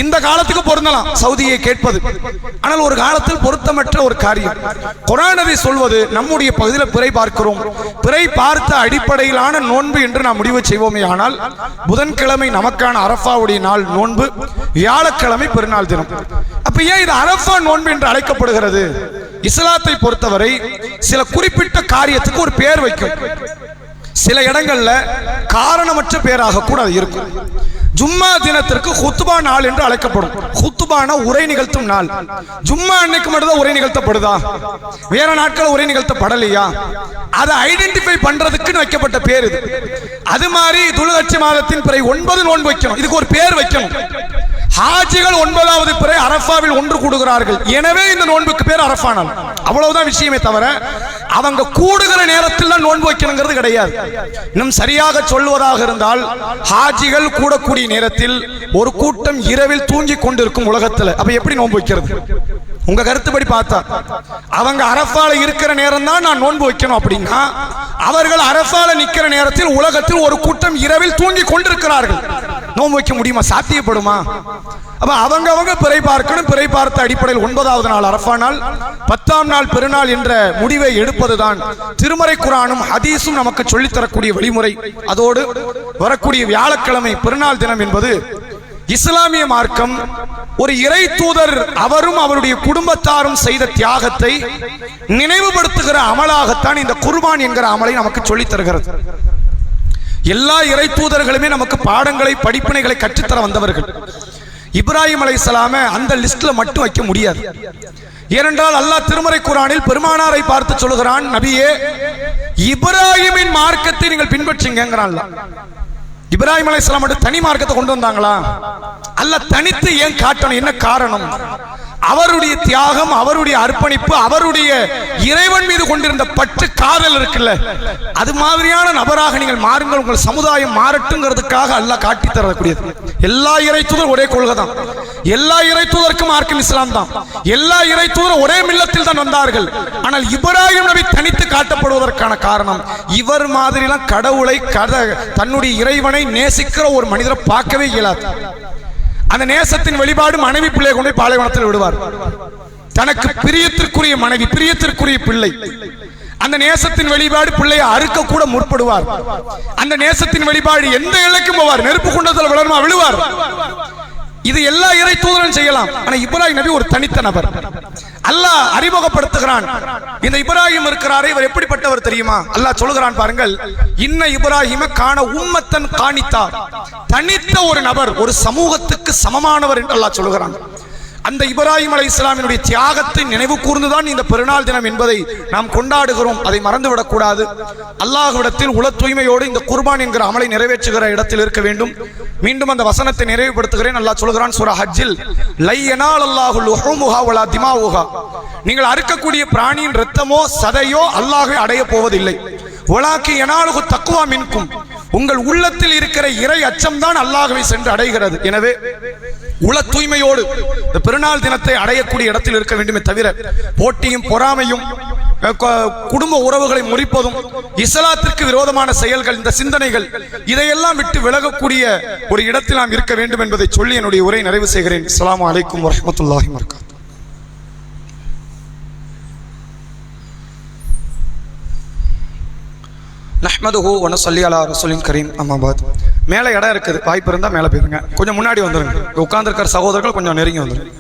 இந்த காலத்துக்கு பொருந்தலாம் சவுதியை கேட்பது, ஆனால் ஒரு காலத்தில் பொருத்தமற்ற ஒரு காரியம். குர்ஆன் அதை சொல்வது நம்முடைய பகுதியில் பிறை பார்க்கிறோம், பிறை பார்த்த அடிப்படையிலான நோன்பு என்று நாம் முடிவு செய்வோமே. ஆனால் புதன்கிழமை நமக்கான அரஃபாவுடைய நாள் நோன்பு, வியாழக்கிழமை பெருநாள் தினம். அப்ப ஏன் இது அரஃபா நோன்பு என்று அழைக்கப்படுகிறது? இஸ்லாத்தை பொறுத்தவரை சில குறிப்பிட்ட காரியத்துக்கு ஒரு பெயர் வைக்கும். சில இடங்கள்ல காரணமற்ற பெயராக கூட அது இருக்கும். ஜும்மா தினத்திற்கு ஹுத்பா நாள் என்று அழைக்கப்படும். ஹுத்பான உரை நிகழ்த்தும் நாள். ஜும்மா அன்னைக்கு மட்டும்தான் உரை நிகழ்த்தப்படுதா? வேற நாட்கள் உரை நிகழ்த்தப்படலையா? அதை ஐடென்டிஃபை பண்றதுக்கு வைக்கப்பட்ட பேர் இது. அது மாதிரி துல்ஹஜ் மாதத்தின் பிறை 9 நோன்பு வைக்கணும், இதுக்கு ஒரு பேர் வைக்கணும். ஹாஜிகள் 9வது பிறை அரஃபாவில் ஒன்று கூடுகிறார்கள், எனவே இந்த நோன்புக்கு பேர் அரஃபா நாள். அவ்வளவுதான் விஷயமே தவிர அவங்க கூடுகிற நேரத்தில் தான் நோன்பு வைக்கணுங்கிறது கிடையாது. இன்னும் சரியாக சொல்வதாக இருந்தால் ஹாஜிகள் கூடக்கூடிய நேரத்தில் ஒரு கூட்டம் இரவில் தூங்கி கொண்டிருக்கும் உலகத்தில், அப்ப எப்படி நோன்பு வைக்கிறது? உங்க கருத்துப்படி பார்த்தா அவங்க அரஃபால இருக்கிற நேரம் தான் நான் நோன்பு வைக்கணும் அப்படின்னா, அவர்கள் அரஃபால நிக்கிற நேரத்தில் உலகத்தில் ஒரு கூட்டம் இரவில் தூங்கி கொண்டிருக்கிறார்கள், நோன்பு வைக்க முடியுமா? சாத்தியப்படுமா? அப்ப அவங்க பிறை பார்க்கணும். பிறை பார்த்த அடிப்படையில் 9வது நாள் அரஃபா நாள், 10ஆம் நாள் பெருநாள் என்ற முடிவை எடுப்பதுதான் திருமறை குர்ஆனும் ஹதீஸும் நமக்கு சொல்லித்தரக்கூடிய வழிமுறை. அதோடு வரக்கூடிய வியாழக்கிழமை பெருநாள் தினம் என்பது இஸ்லாமிய மார்க்கம் ஒரு இறை தூதர் அவரும் அவருடைய குடும்பத்தாரும் செய்த தியாகத்தை நினைவுபடுத்துகிற அமலாகத்தான் இந்த குர்பான் என்கிற அமலை நமக்கு சொல்லித் தருகிறது. எல்லா இறை தூதர்களுமே நமக்கு பாடங்களை படிப்பினைகளை கற்றுத்தர வந்தவர்கள். இப்ராஹிம் அலைஹிஸ்ஸலாம அந்த லிஸ்ட்ல மட்டும் வைக்க முடியாது. ஏனென்றால் அல்லாஹ் திருமறை குர்ஆனில் பெருமானாரை பார்த்து சொல்கிறான், நபியே இப்ராஹிமின் மார்க்கத்தை நீங்கள் பின்பற்றுங்கங்கறான். இப்ராஹிம் அலைஹிஸ்ஸலாம் மட்டும் தனி மார்க்கத்தை கொண்டு வந்தாங்களா? அல்லாஹ் தனித்து ஏன் காட்டணும்? என்ன காரணம்? அவருடைய தியாகம், அவருடைய அர்ப்பணிப்பு, அவருடைய இறைவன் மீது கொண்டிருந்த பற்று காதல் இருக்குல்ல, அது மாதிரியான நபராக நீங்கள் மாறுங்கள், உங்கள் சமுதாயம் மாறட்டுங்கிறதுக்காக அல்லாஹ் காட்டி தரக்கூடியது. எல்லா இறை தூதர் ஒரே கொள்கை தான், எல்லா இறை தூதருக்கும் மார்க்கம் இஸ்லாம் தான், எல்லா இறை தூதர் ஒரே மில்லத்தில் தான் வந்தார்கள். ஆனால் இப்ராஹிம் நபி தனித்து காட்டப்படுவதற்கான காரணம், இவர் மாதிரிலாம் கடவுளை தன்னுடைய இறைவனை நேசிக்கிற ஒரு மனிதரை பார்க்கவே இயலாது. அந்த நேசத்தின் வெளிப்பாடு மனைவி பிள்ளையை கொண்டு பாலைவனத்தில் விடுவார். தனக்கு பிரியத்திற்குரிய மனைவி, பிரியத்திற்குரிய பிள்ளை, அந்த நேசத்தின் வெளிப்பாடு பிள்ளையை அறுக்க கூட முற்படுவார். அந்த நேசத்தின் வெளிப்பாடு எந்த எல்லைக்கும் போவார், நெருப்பு குண்டத்தில் விளருமா விழுவார். இது எல்லா இறை தூதரும் செய்யலாம். ஆனா இப்ராஹிம் நபி ஒரு தனித்த நபர். அல்லாஹ் அறிமுகப்படுத்துகிறான். இந்த இப்ராஹிம் இருக்கிறாரே, இவர் எப்படிப்பட்டவர் தெரியுமா? அல்லாஹ் சொல்லுகிறான் பாருங்கள், இன்ன இப்ராஹிம கான உம்மத்தன் காணித்தா, தனித்த ஒரு நபர், ஒரு சமூகத்துக்கு சமமானவர் என்று அல்லாஹ் சொல்லுகிறான். அந்த இப்ராஹிம் அலைஹிஸ்ஸலாமினுடைய தியாகத்தை நினைவு கூர்ந்துதான் இந்த பெருநாள் தினம் என்பதை நாம் கொண்டாடுகிறோம். அதை மறந்துவிடக் கூடாது. அல்லாஹ்விடத்தில் உள தூய்மையோடு இந்த குர்பான் என்கிற அமலை நிறைவேற்றுகிற இடத்தில் இருக்க வேண்டும். மீண்டும் அந்த வசனத்தை நிறைவுபடுத்துகிறேன். அல்லாஹ் சொல்கிறான் சூரா ஹஜ்ஜில், லை யனால் அல்லாஹு லுஹூமுஹா வலா திமாவுஹா, நீங்கள் அறுக்கக்கூடிய பிராணியின் இரத்தமோ சதையோ அல்லாஹ்வை அடைய போவதில்லை. வலாக்கி யனாலுஹு தக்வா மின்கும், உங்கள் உள்ளத்தில் இருக்கிற இறை அச்சம் தான் அல்லாஹ்வை சென்று அடைகிறது. எனவே உள தூய்மையோடு இந்த பெருநாள் தினத்தை அடையக்கூடிய இடத்தில் இருக்க வேண்டுமே தவிர போட்டியும் பொறாமையும் குடும்ப உறவுகளை முறிப்பதும் இஸ்லாத்திற்கு விரோதமான செயல்கள், இந்த சிந்தனைகள், இதையெல்லாம் விட்டு விலகக்கூடிய ஒரு இடத்தில் நாம் இருக்க வேண்டும் என்பதை சொல்லி என்னுடைய உரை நிறைவு செய்கிறேன். அஸ்ஸலாமு அலைக்கும் வரஹ்மத்துல்லாஹி வபரகாத்துஹு. நஹ்மதுஹு வ நஸல்லி அலா ரசூலின் கரீம். அம்மா பாத். மேலே இடம் இருக்குது, வாய்ப்பு இருந்தால் மேலே போயிருங்க. கொஞ்சம் முன்னாடி வந்துருங்க, உட்கார்ந்துருக்கிற சகோதரர்கள் கொஞ்சம் நெருங்கி வந்துருங்க.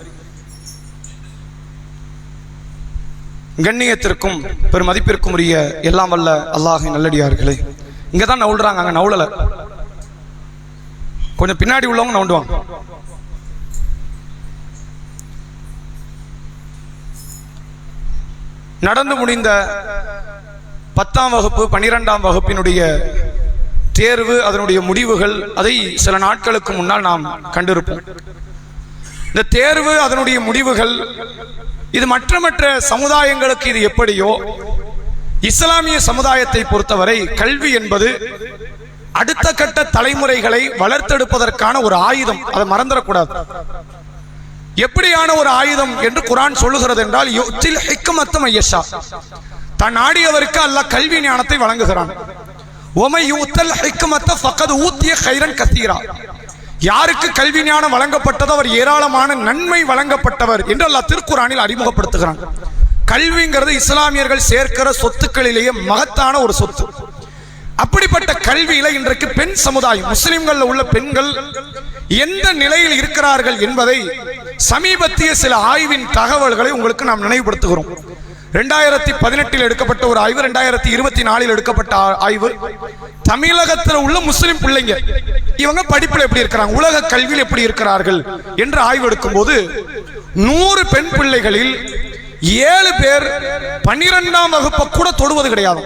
கண்ணியத்திற்கும் பெருமதிப்பிற்கும் உரிய எல்லாம் வல்ல அல்லாஹ்வின் நல்லடியார்களே, இங்க தான் நவுல்றாங்க, அங்க நவுலல. கொஞ்சம் பின்னாடி உள்ளவங்க நவுண்டுவாங்க. நடந்து முடிந்த 10ஆம் வகுப்பு 12ஆம் வகுப்பினுடைய தேர்வு, அதனுடைய முடிவுகள், அதை சில நாட்களுக்கு முன்னால் நாம் கண்டிருப்போம். இந்த தேர்வு, அதனுடைய முடிவுகள், இது மற்ற சமுதாயங்களுக்கு இது எப்படியோ, இஸ்லாமிய சமுதாயத்தை பொறுத்தவரை கல்வி என்பது அடுத்த கட்ட தலைமுறைகளை வளர்த்தெடுப்பதற்கான ஒரு ஆயுதம். அதை மறந்துடக்கூடாது. எப்படியான ஒரு ஆயுதம் என்று குர்ஆன் சொல்லுகிறது என்றால் யுத்தில் ஹிக்மத்த மையஷா, தன் நாடியவருக்கு அல்லாஹ் கல்வி ஞானத்தை வழங்குகிறான். ஒமை யுத்தல் ஹிக்மத்த ஃபக்கத் ஊத்திய கைரன் கத்தீரா, யாருக்கு கல்வி ஞானம் வழங்கப்பட்டதோ அவர் ஏராளமான நன்மை வழங்கப்பட்டவர் என்று அல்லாஹ் திருக்குர்ஆனில் அறிமுகப்படுத்துகிறான். கல்விங்கிறது இஸ்லாமியர்கள் சேர்க்கிற சொத்துக்களிலேயே மகத்தான ஒரு சொத்து. அப்படிப்பட்ட கல்வியில இன்றைக்கு பெண் சமுதாயம், முஸ்லிம்கள் உள்ள பெண்கள் எந்த நிலையில் இருக்கிறார்கள் என்பதை சமீபத்திய சில ஆய்வின் தகவல்களை உங்களுக்கு நாம் நினைவுபடுத்துகிறோம். 2018 எடுக்கப்பட்ட ஒரு ஆய்வு, 2024 எடுக்கப்பட்ட ஆய்வு, தமிழகத்தில் உள்ள முஸ்லிம் பிள்ளைங்க இவங்க படிப்புல எப்படி இருக்கிறாங்க, உலக கல்வியில் எப்படி இருக்கிறார்கள் என்று ஆய்வு எடுக்கும் போது 100 பெண் பிள்ளைகளில் 7 பேர் 12ஆம் வகுப்பை கூட தொடுவது கிடையாது.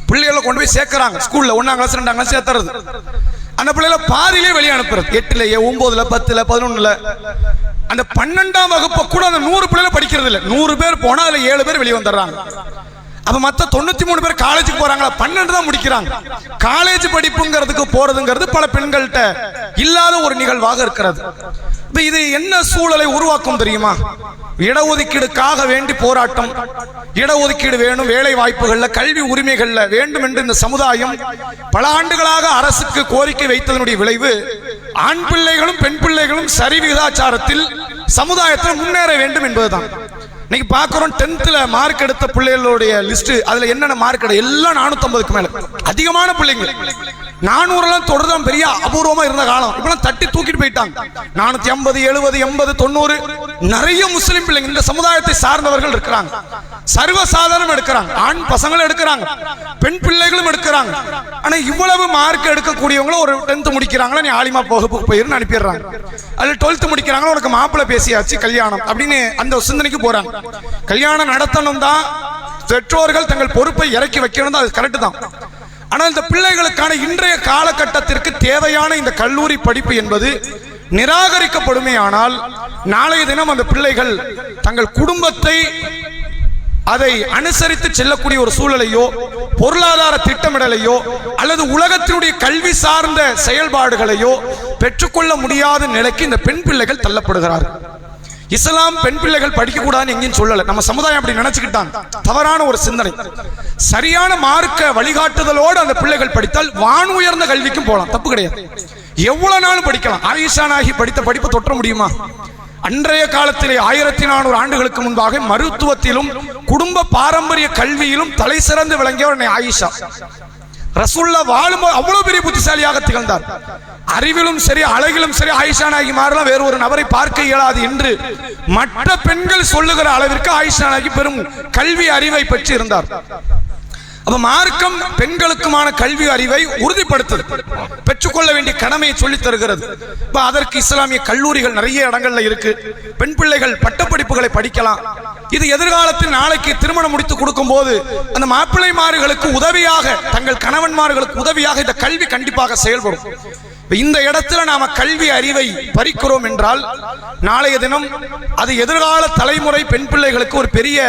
பிள்ளைகளை கொண்டு போய் சேர்க்கிறாங்க ஸ்கூல்ல, 1ஆம் கிளாஸ் 2ஆம் கிளாஸ் சேர்த்துறது. அந்த பிள்ளைகளை பாதியிலே வெளியே அனுப்புறது, 8ல 9ல 10ல 11ல. அந்த 12ஆம் வகுப்பை கூட அந்த 100 பிள்ளைகளை படிக்கிறது இல்லை. 100 பேர் போனா அதுல 7 பேர் வெளியே வந்துடுறாங்க. அப்ப மத்த 93 பேர் காலேஜுக்கு போறாங்களா, 12 தான் முடிக்கிறாங்க. காலேஜ் படிப்புங்கிறதுக்கு போறதுங்கிறது பல பெண்கள்கிட்ட இல்லாத ஒரு நிகழ்வாக இருக்கிறது. இது என்ன சூழலை உருவாக்கும் தெரியுமா? இடஒதுக்கீடுக்காக வேண்டி போராட்டம், இடஒதுக்கீடு வேணும், வேலை வாய்ப்புகள்ல கல்வி உரிமைகள்ல வேண்டும் என்று இந்த சமுதாயம் பல ஆண்டுகளாக அரசுக்கு கோரிக்கை வைத்ததனுடைய விளைவு ஆண் பிள்ளைகளும் பெண் பிள்ளைகளும் சரி விகிதாச்சாரத்தில் சமுதாயத்தில் முன்னேற வேண்டும் என்பதுதான். இன்னைக்கு பார்க்கிறோம் 10th மார்க் எடுத்த பிள்ளைகளுடைய லிஸ்ட், அதுல என்னென்ன மார்க் எல்லாம் 450க்கு மேல அதிகமான பிள்ளைங்க. 400 தொடர்தான் பெரிய அபூர்வமா இருந்த காலம். இப்பெல்லாம் தட்டி தூக்கிட்டு போயிட்டாங்க. 450 70 80 90 நிறைய முஸ்லிம் பிள்ளைங்க இந்த சமுதாயத்தை சார்ந்தவர்கள் இருக்கிறாங்க. சர்வசாதாரணம் எடுக்கிறாங்க, ஆண் பசங்களும் எடுக்கிறாங்க, பெண் பிள்ளைகளும் எடுக்கிறாங்க. ஆனா இவ்வளவு மார்க் எடுக்கக்கூடியவங்களும் ஒரு 10th முடிக்கிறாங்களா, நீ ஆலிமா வகுப்புக்கு போயிருந்து அனுப்பிடுறாங்க. அதுல 12th முடிக்கிறாங்களா, உனக்கு மாப்பிள்ளை பேசியாச்சு கல்யாணம் அப்படின்னு அந்த சிந்தனைக்கு போறாங்க. கல்யாணம் நடத்தணும் தான், பெற்றோர்கள் தங்கள் பொறுப்பை இறக்கி வைக்கணும் தான், அது கரெக்ட் தான். ஆனால் இந்த பிள்ளைகளுக்கான இன்றைய காலகட்டத்திற்கு தேவையான இந்த கல்லூரி படிப்பு என்பது நிராகரிக்கப்படுமே ஆனால் நாளைய தினம் அந்த பிள்ளைகள் தங்கள் குடும்பத்தை அதை அனுசரித்து செல்லக்கூடிய ஒரு சூழலையோ பொருளாதார திட்டமிடலையோ அல்லது உலகத்தினுடைய கல்வி சார்ந்த செயல்பாடுகளையோ பெற்றுக்கொள்ள முடியாத நிலைக்கு இந்த பெண் பிள்ளைகள் தள்ளப்படுகிறார்கள். இஸ்லாம் பெண் பிள்ளைகள் படிக்க கூடாதுன்னு எங்கேயும் சொல்லல. நம்ம சமுதாயம் அப்படி நினைச்சுக்கிட்டாங்க, தவறான ஒரு சிந்தனை. சரியான மார்க்க வழிகாட்டுதலோடு அந்த பிள்ளைகள் படித்தால் வான் உயர்ந்த கல்விக்கும் போகலாம், தப்பு கிடையாது. எவ்வளவு நாளும் படிக்கலாம். ஆயிஷா நாயகி படித்த படிப்பு தொற்ற முடியுமா? அன்றைய காலத்திலே 1400 ஆண்டுகளுக்கு முன்பாக மருத்துவத்திலும் குடும்ப பாரம்பரிய கல்வியிலும் தலை சிறந்து விளங்கியவர் ஆயிஷா. ரசூலுல்லா வாழும்போது அவ்வளவு பெரிய புத்திசாலியாக திகழ்ந்தார். அறிவிலும் சரி அழகிலும் சரி ஆயிஷா நாயகி மாறலாம் வேறு ஒரு நபரை பார்க்க இயலாது என்று மற்ற பெண்கள் சொல்லுகிற அளவிற்கு ஆயிஷா நாயகி பெரும் கல்வி அறிவை பெற்று இருந்தார். அப்ப மார்க்கம் பெண்களுக்குமான கல்வி அறிவை உறுதிப்படுத்துது, பெற்றுக்கொள்ள வேண்டிய கடமையை சொல்லி தருகிறது. இப்ப அதற்கு இஸ்லாமிய கல்லூரிகள் நிறைய இடங்கள்ல இருக்கு. பெண் பிள்ளைகள் பட்டப்படிப்புகளை படிக்கலாம். இது எதிர்காலத்தில் நாளைக்கு திருமணம் முடித்து கொடுக்கும் போது அந்த மாப்பிள்ளைமார்களுக்கு உதவியாக, தங்கள் கணவன்மார்களுக்கு உதவியாக இந்த கல்வி கண்டிப்பாக செயல்படும். இந்த இடத்துல நாம கல்வி அறிவை பறிக்கிறோம் என்றால் நாளைய தினம் அது எதிர்கால தலைமுறை பெண் பிள்ளைகளுக்கு ஒரு பெரிய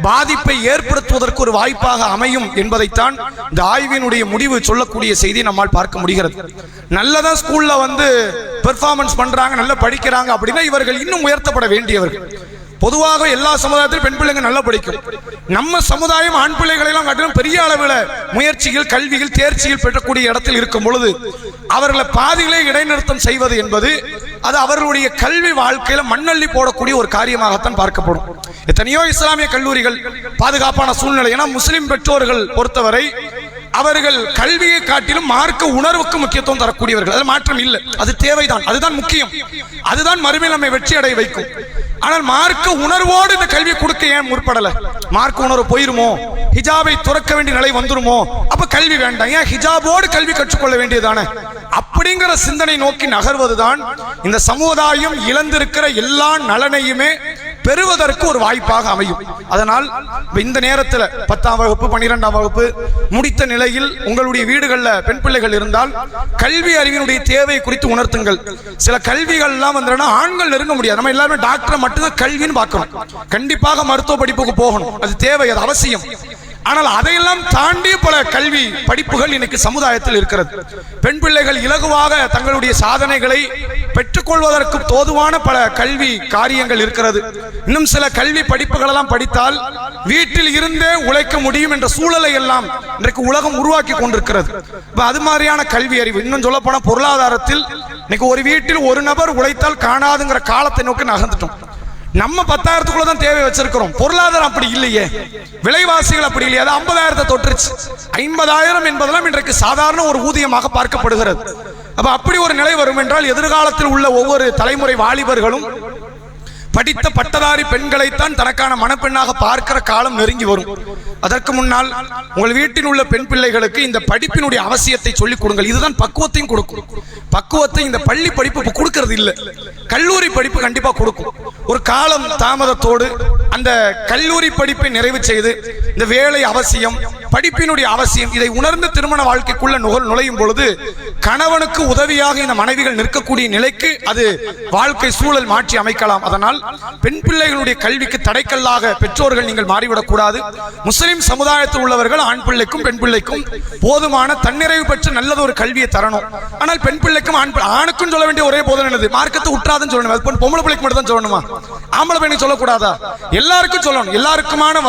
பாதிப்பை ஏற்படுத்துவதற்கு ஒரு வாய்ப்பாக அமையும் என்பதைத்தான் இந்த ஆய்வினுடைய முடிவு சொல்லக்கூடிய செய்தி நம்மால் பார்க்க முடிகிறது. நல்லதான் ஸ்கூல்ல பெர்ஃபார்மன்ஸ் பண்றாங்க, நல்லா படிக்கிறாங்க அப்படின்னா இவர்கள் இன்னும் உயர்த்தப்பட வேண்டியவர்கள். பொதுவாக எல்லா சமுதாயத்திலும் பெண் பிள்ளைங்க நல்லா படிக்கும். நம்ம சமுதாயம் ஆண் பிள்ளைகளை எல்லாம் காட்டிலும் பெரிய அளவில் முயற்சிகள் கல்வியில் தேர்ச்சியில் பெறக்கூடிய இடத்தில் இருக்கும் பொழுது அவர்களை பாதியிலே இடைநிறுத்தம் செய்வது என்பது அது அவர்களுடைய கல்வி வாழ்க்கையில மண்ணள்ளி போடக்கூடிய ஒரு காரியமாகத்தான் பார்க்கப்படும். எத்தனையோ இஸ்லாமிய கல்லூரிகள் பாதுகாப்பான சூழ்நிலை, ஏன்னா முஸ்லிம் பெற்றோர்கள் பொறுத்தவரை அவர்கள் கல்வியை காட்டிலும் மார்க்க உணர்வுக்கு முக்கியத்துவம் தரக்கூடியவர்கள். அது மாற்றம் இல்லை, அது தேவைதான், அதுதான் முக்கியம், அதுதான் மறுமையில் நம்மை வெற்றி அடைய வைக்கும். ஆனால் மார்க்க உணர்வோடு இந்த கல்வி கொடுக்க ஏன் முற்படல? மார்க்க உணர்வு போயிருமோ, ஹிஜாபை துறக்க வேண்டிய நிலை வந்துருமோ, அப்ப கல்வி வேண்டாம், ஏன் ஹிஜாபோடு கல்வி கற்றுக்கொள்ள வேண்டியதானே அப்படிங்கிற சிந்தனை நோக்கி நகர்வதுதான் இந்த சமுதாயம் இழந்திருக்கிற எல்லா நலனையுமே பெறுவதற்கு ஒரு வாய்ப்பாக அமையும். அதனால் இந்த நேரத்தில் 10ஆம் வகுப்பு 12ஆம் வகுப்பு முடித்த நிலையில் உங்களுடைய வீடுகளில் பெண் பிள்ளைகள் இருந்தால் கல்வி அறிவினுடைய தேவை குறித்து உணர்த்துங்கள். சில கல்விகள் எல்லாம் ஆண்கள் நெருங்க முடியாது. நம்ம எல்லாருமே டாக்டரை மட்டும்தான் கல்வின்னு பார்க்கணும். கண்டிப்பாக மருத்துவ படிப்புக்கு போகணும், அது தேவை, அது அவசியம். ஆனால் அதையெல்லாம் தாண்டி பல கல்வி படிப்புகள் இன்னைக்கு சமுதாயத்தில் இருக்கிறது. பெண் பிள்ளைகள் இலகுவாக தங்களுடைய சாதனைகளை பெற்றுக்கொள்வதற்கு தோதுவான பல கல்வி காரியங்கள் இருக்கிறது. இன்னும் சில கல்வி படிப்புகள் எல்லாம் படித்தால் வீட்டில் இருந்தே உழைக்க முடியும் என்ற சூழலை எல்லாம் இன்றைக்கு உலகம் உருவாக்கி கொண்டிருக்கிறது. அது மாதிரியான கல்வி அறிவு, இன்னும் சொல்ல போன பொருளாதாரத்தில் இன்னைக்கு ஒரு வீட்டில் ஒரு நபர் உழைத்தால் காணாதுங்கிற காலத்தை நோக்கி நகர்ந்துட்டோம். நம்ம 10,000க்குள்ள தான் தேவை வச்சிருக்கிறோம். பொருளாதாரம் அப்படி இல்லையே, விலைவாசிகள் அப்படி இல்லையே. அது 50,000 தொற்றுச்சு. 50,000 என்பதெல்லாம் இன்றைக்கு சாதாரண ஒரு ஊதியமாக பார்க்கப்படுகிறது. அப்படி ஒரு நிலை வரும் என்றால் எதிர்காலத்தில் உள்ள ஒவ்வொரு தலைமுறை வாலிபர்களும் படித்த பட்டதாரி பெண்களைத்தான் தனக்கான மணப்பெண்ணாக பார்க்கிற காலம் நெருங்கி வரும். அதற்கு முன்னால் உங்கள் வீட்டில் உள்ள பெண் பிள்ளைகளுக்கு இந்த படிப்பினுடைய அவசியத்தை சொல்லிக் கொடுங்கள். இதுதான் பக்குவத்தையும் கொடுக்கும். பக்குவத்தை இந்த பள்ளி படிப்பு கொடுக்கிறது இல்லை, கல்லூரி படிப்பு கண்டிப்பா கொடுக்கும். ஒரு காலம் தாமதத்தோடு அந்த கல்லூரி படிப்பை நிறைவு செய்து இந்த வேலை அவசியம், படிப்பினுடைய அவசியம் இதை உணர்ந்து திருமண வாழ்க்கைக்குள்ள நுழையும் பொழுது கணவனுக்கு உதவியாக இந்த மனைவிகள் நிற்கக்கூடிய நிலைக்கு அது வாழ்க்கை சூழல் மாற்றி அமைக்கலாம். அதனால் பெண் பிள்ளைகளுடைய கல்விக்கு தடைக்கல்லாக பெற்றோர்கள் நீங்கள் மாறிவிடக் கூடாது. முஸ்லிம் சமுதாயத்தில் உள்ளவர்கள் ஆண் பிள்ளைக்கும் பெண் பிள்ளைக்கும் போதுமான தன்னிறைவு பெற்ற நல்லது ஒரு கல்வியை தரணும். ஆனால் பெண் பிள்ளைக்கும் ஆணுக்கும் சொல்ல வேண்டிய ஒரே போதனை என்னது? மார்க்கத்தை உற்றாதுன்னு சொல்லணும். பொம்பளை பிள்ளைக்கு மட்டும் தான் சொல்லணுமா? ஆம்பளை பெண்ணுக்கு சொல்லக்கூடாதா? எல்லாருக்கும் சொல்லணும். எல்லாருக்குமான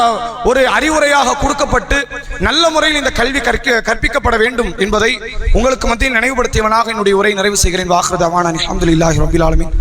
ஒரு அறிவுரையாக கொடுக்கப்பட்டு நல்ல முறையில் இந்த கல்வி கற்பிக்கப்பட வேண்டும் என்பதை உங்களுக்கு மத்தியில் நினைவுபடுத்தியவனாக என்னுடைய உரை நிறைவு செய்கிறேன். வாஹிரு தஅவானா அல்ஹம்துலில்லாஹி ரப்பில் ஆலமீன்.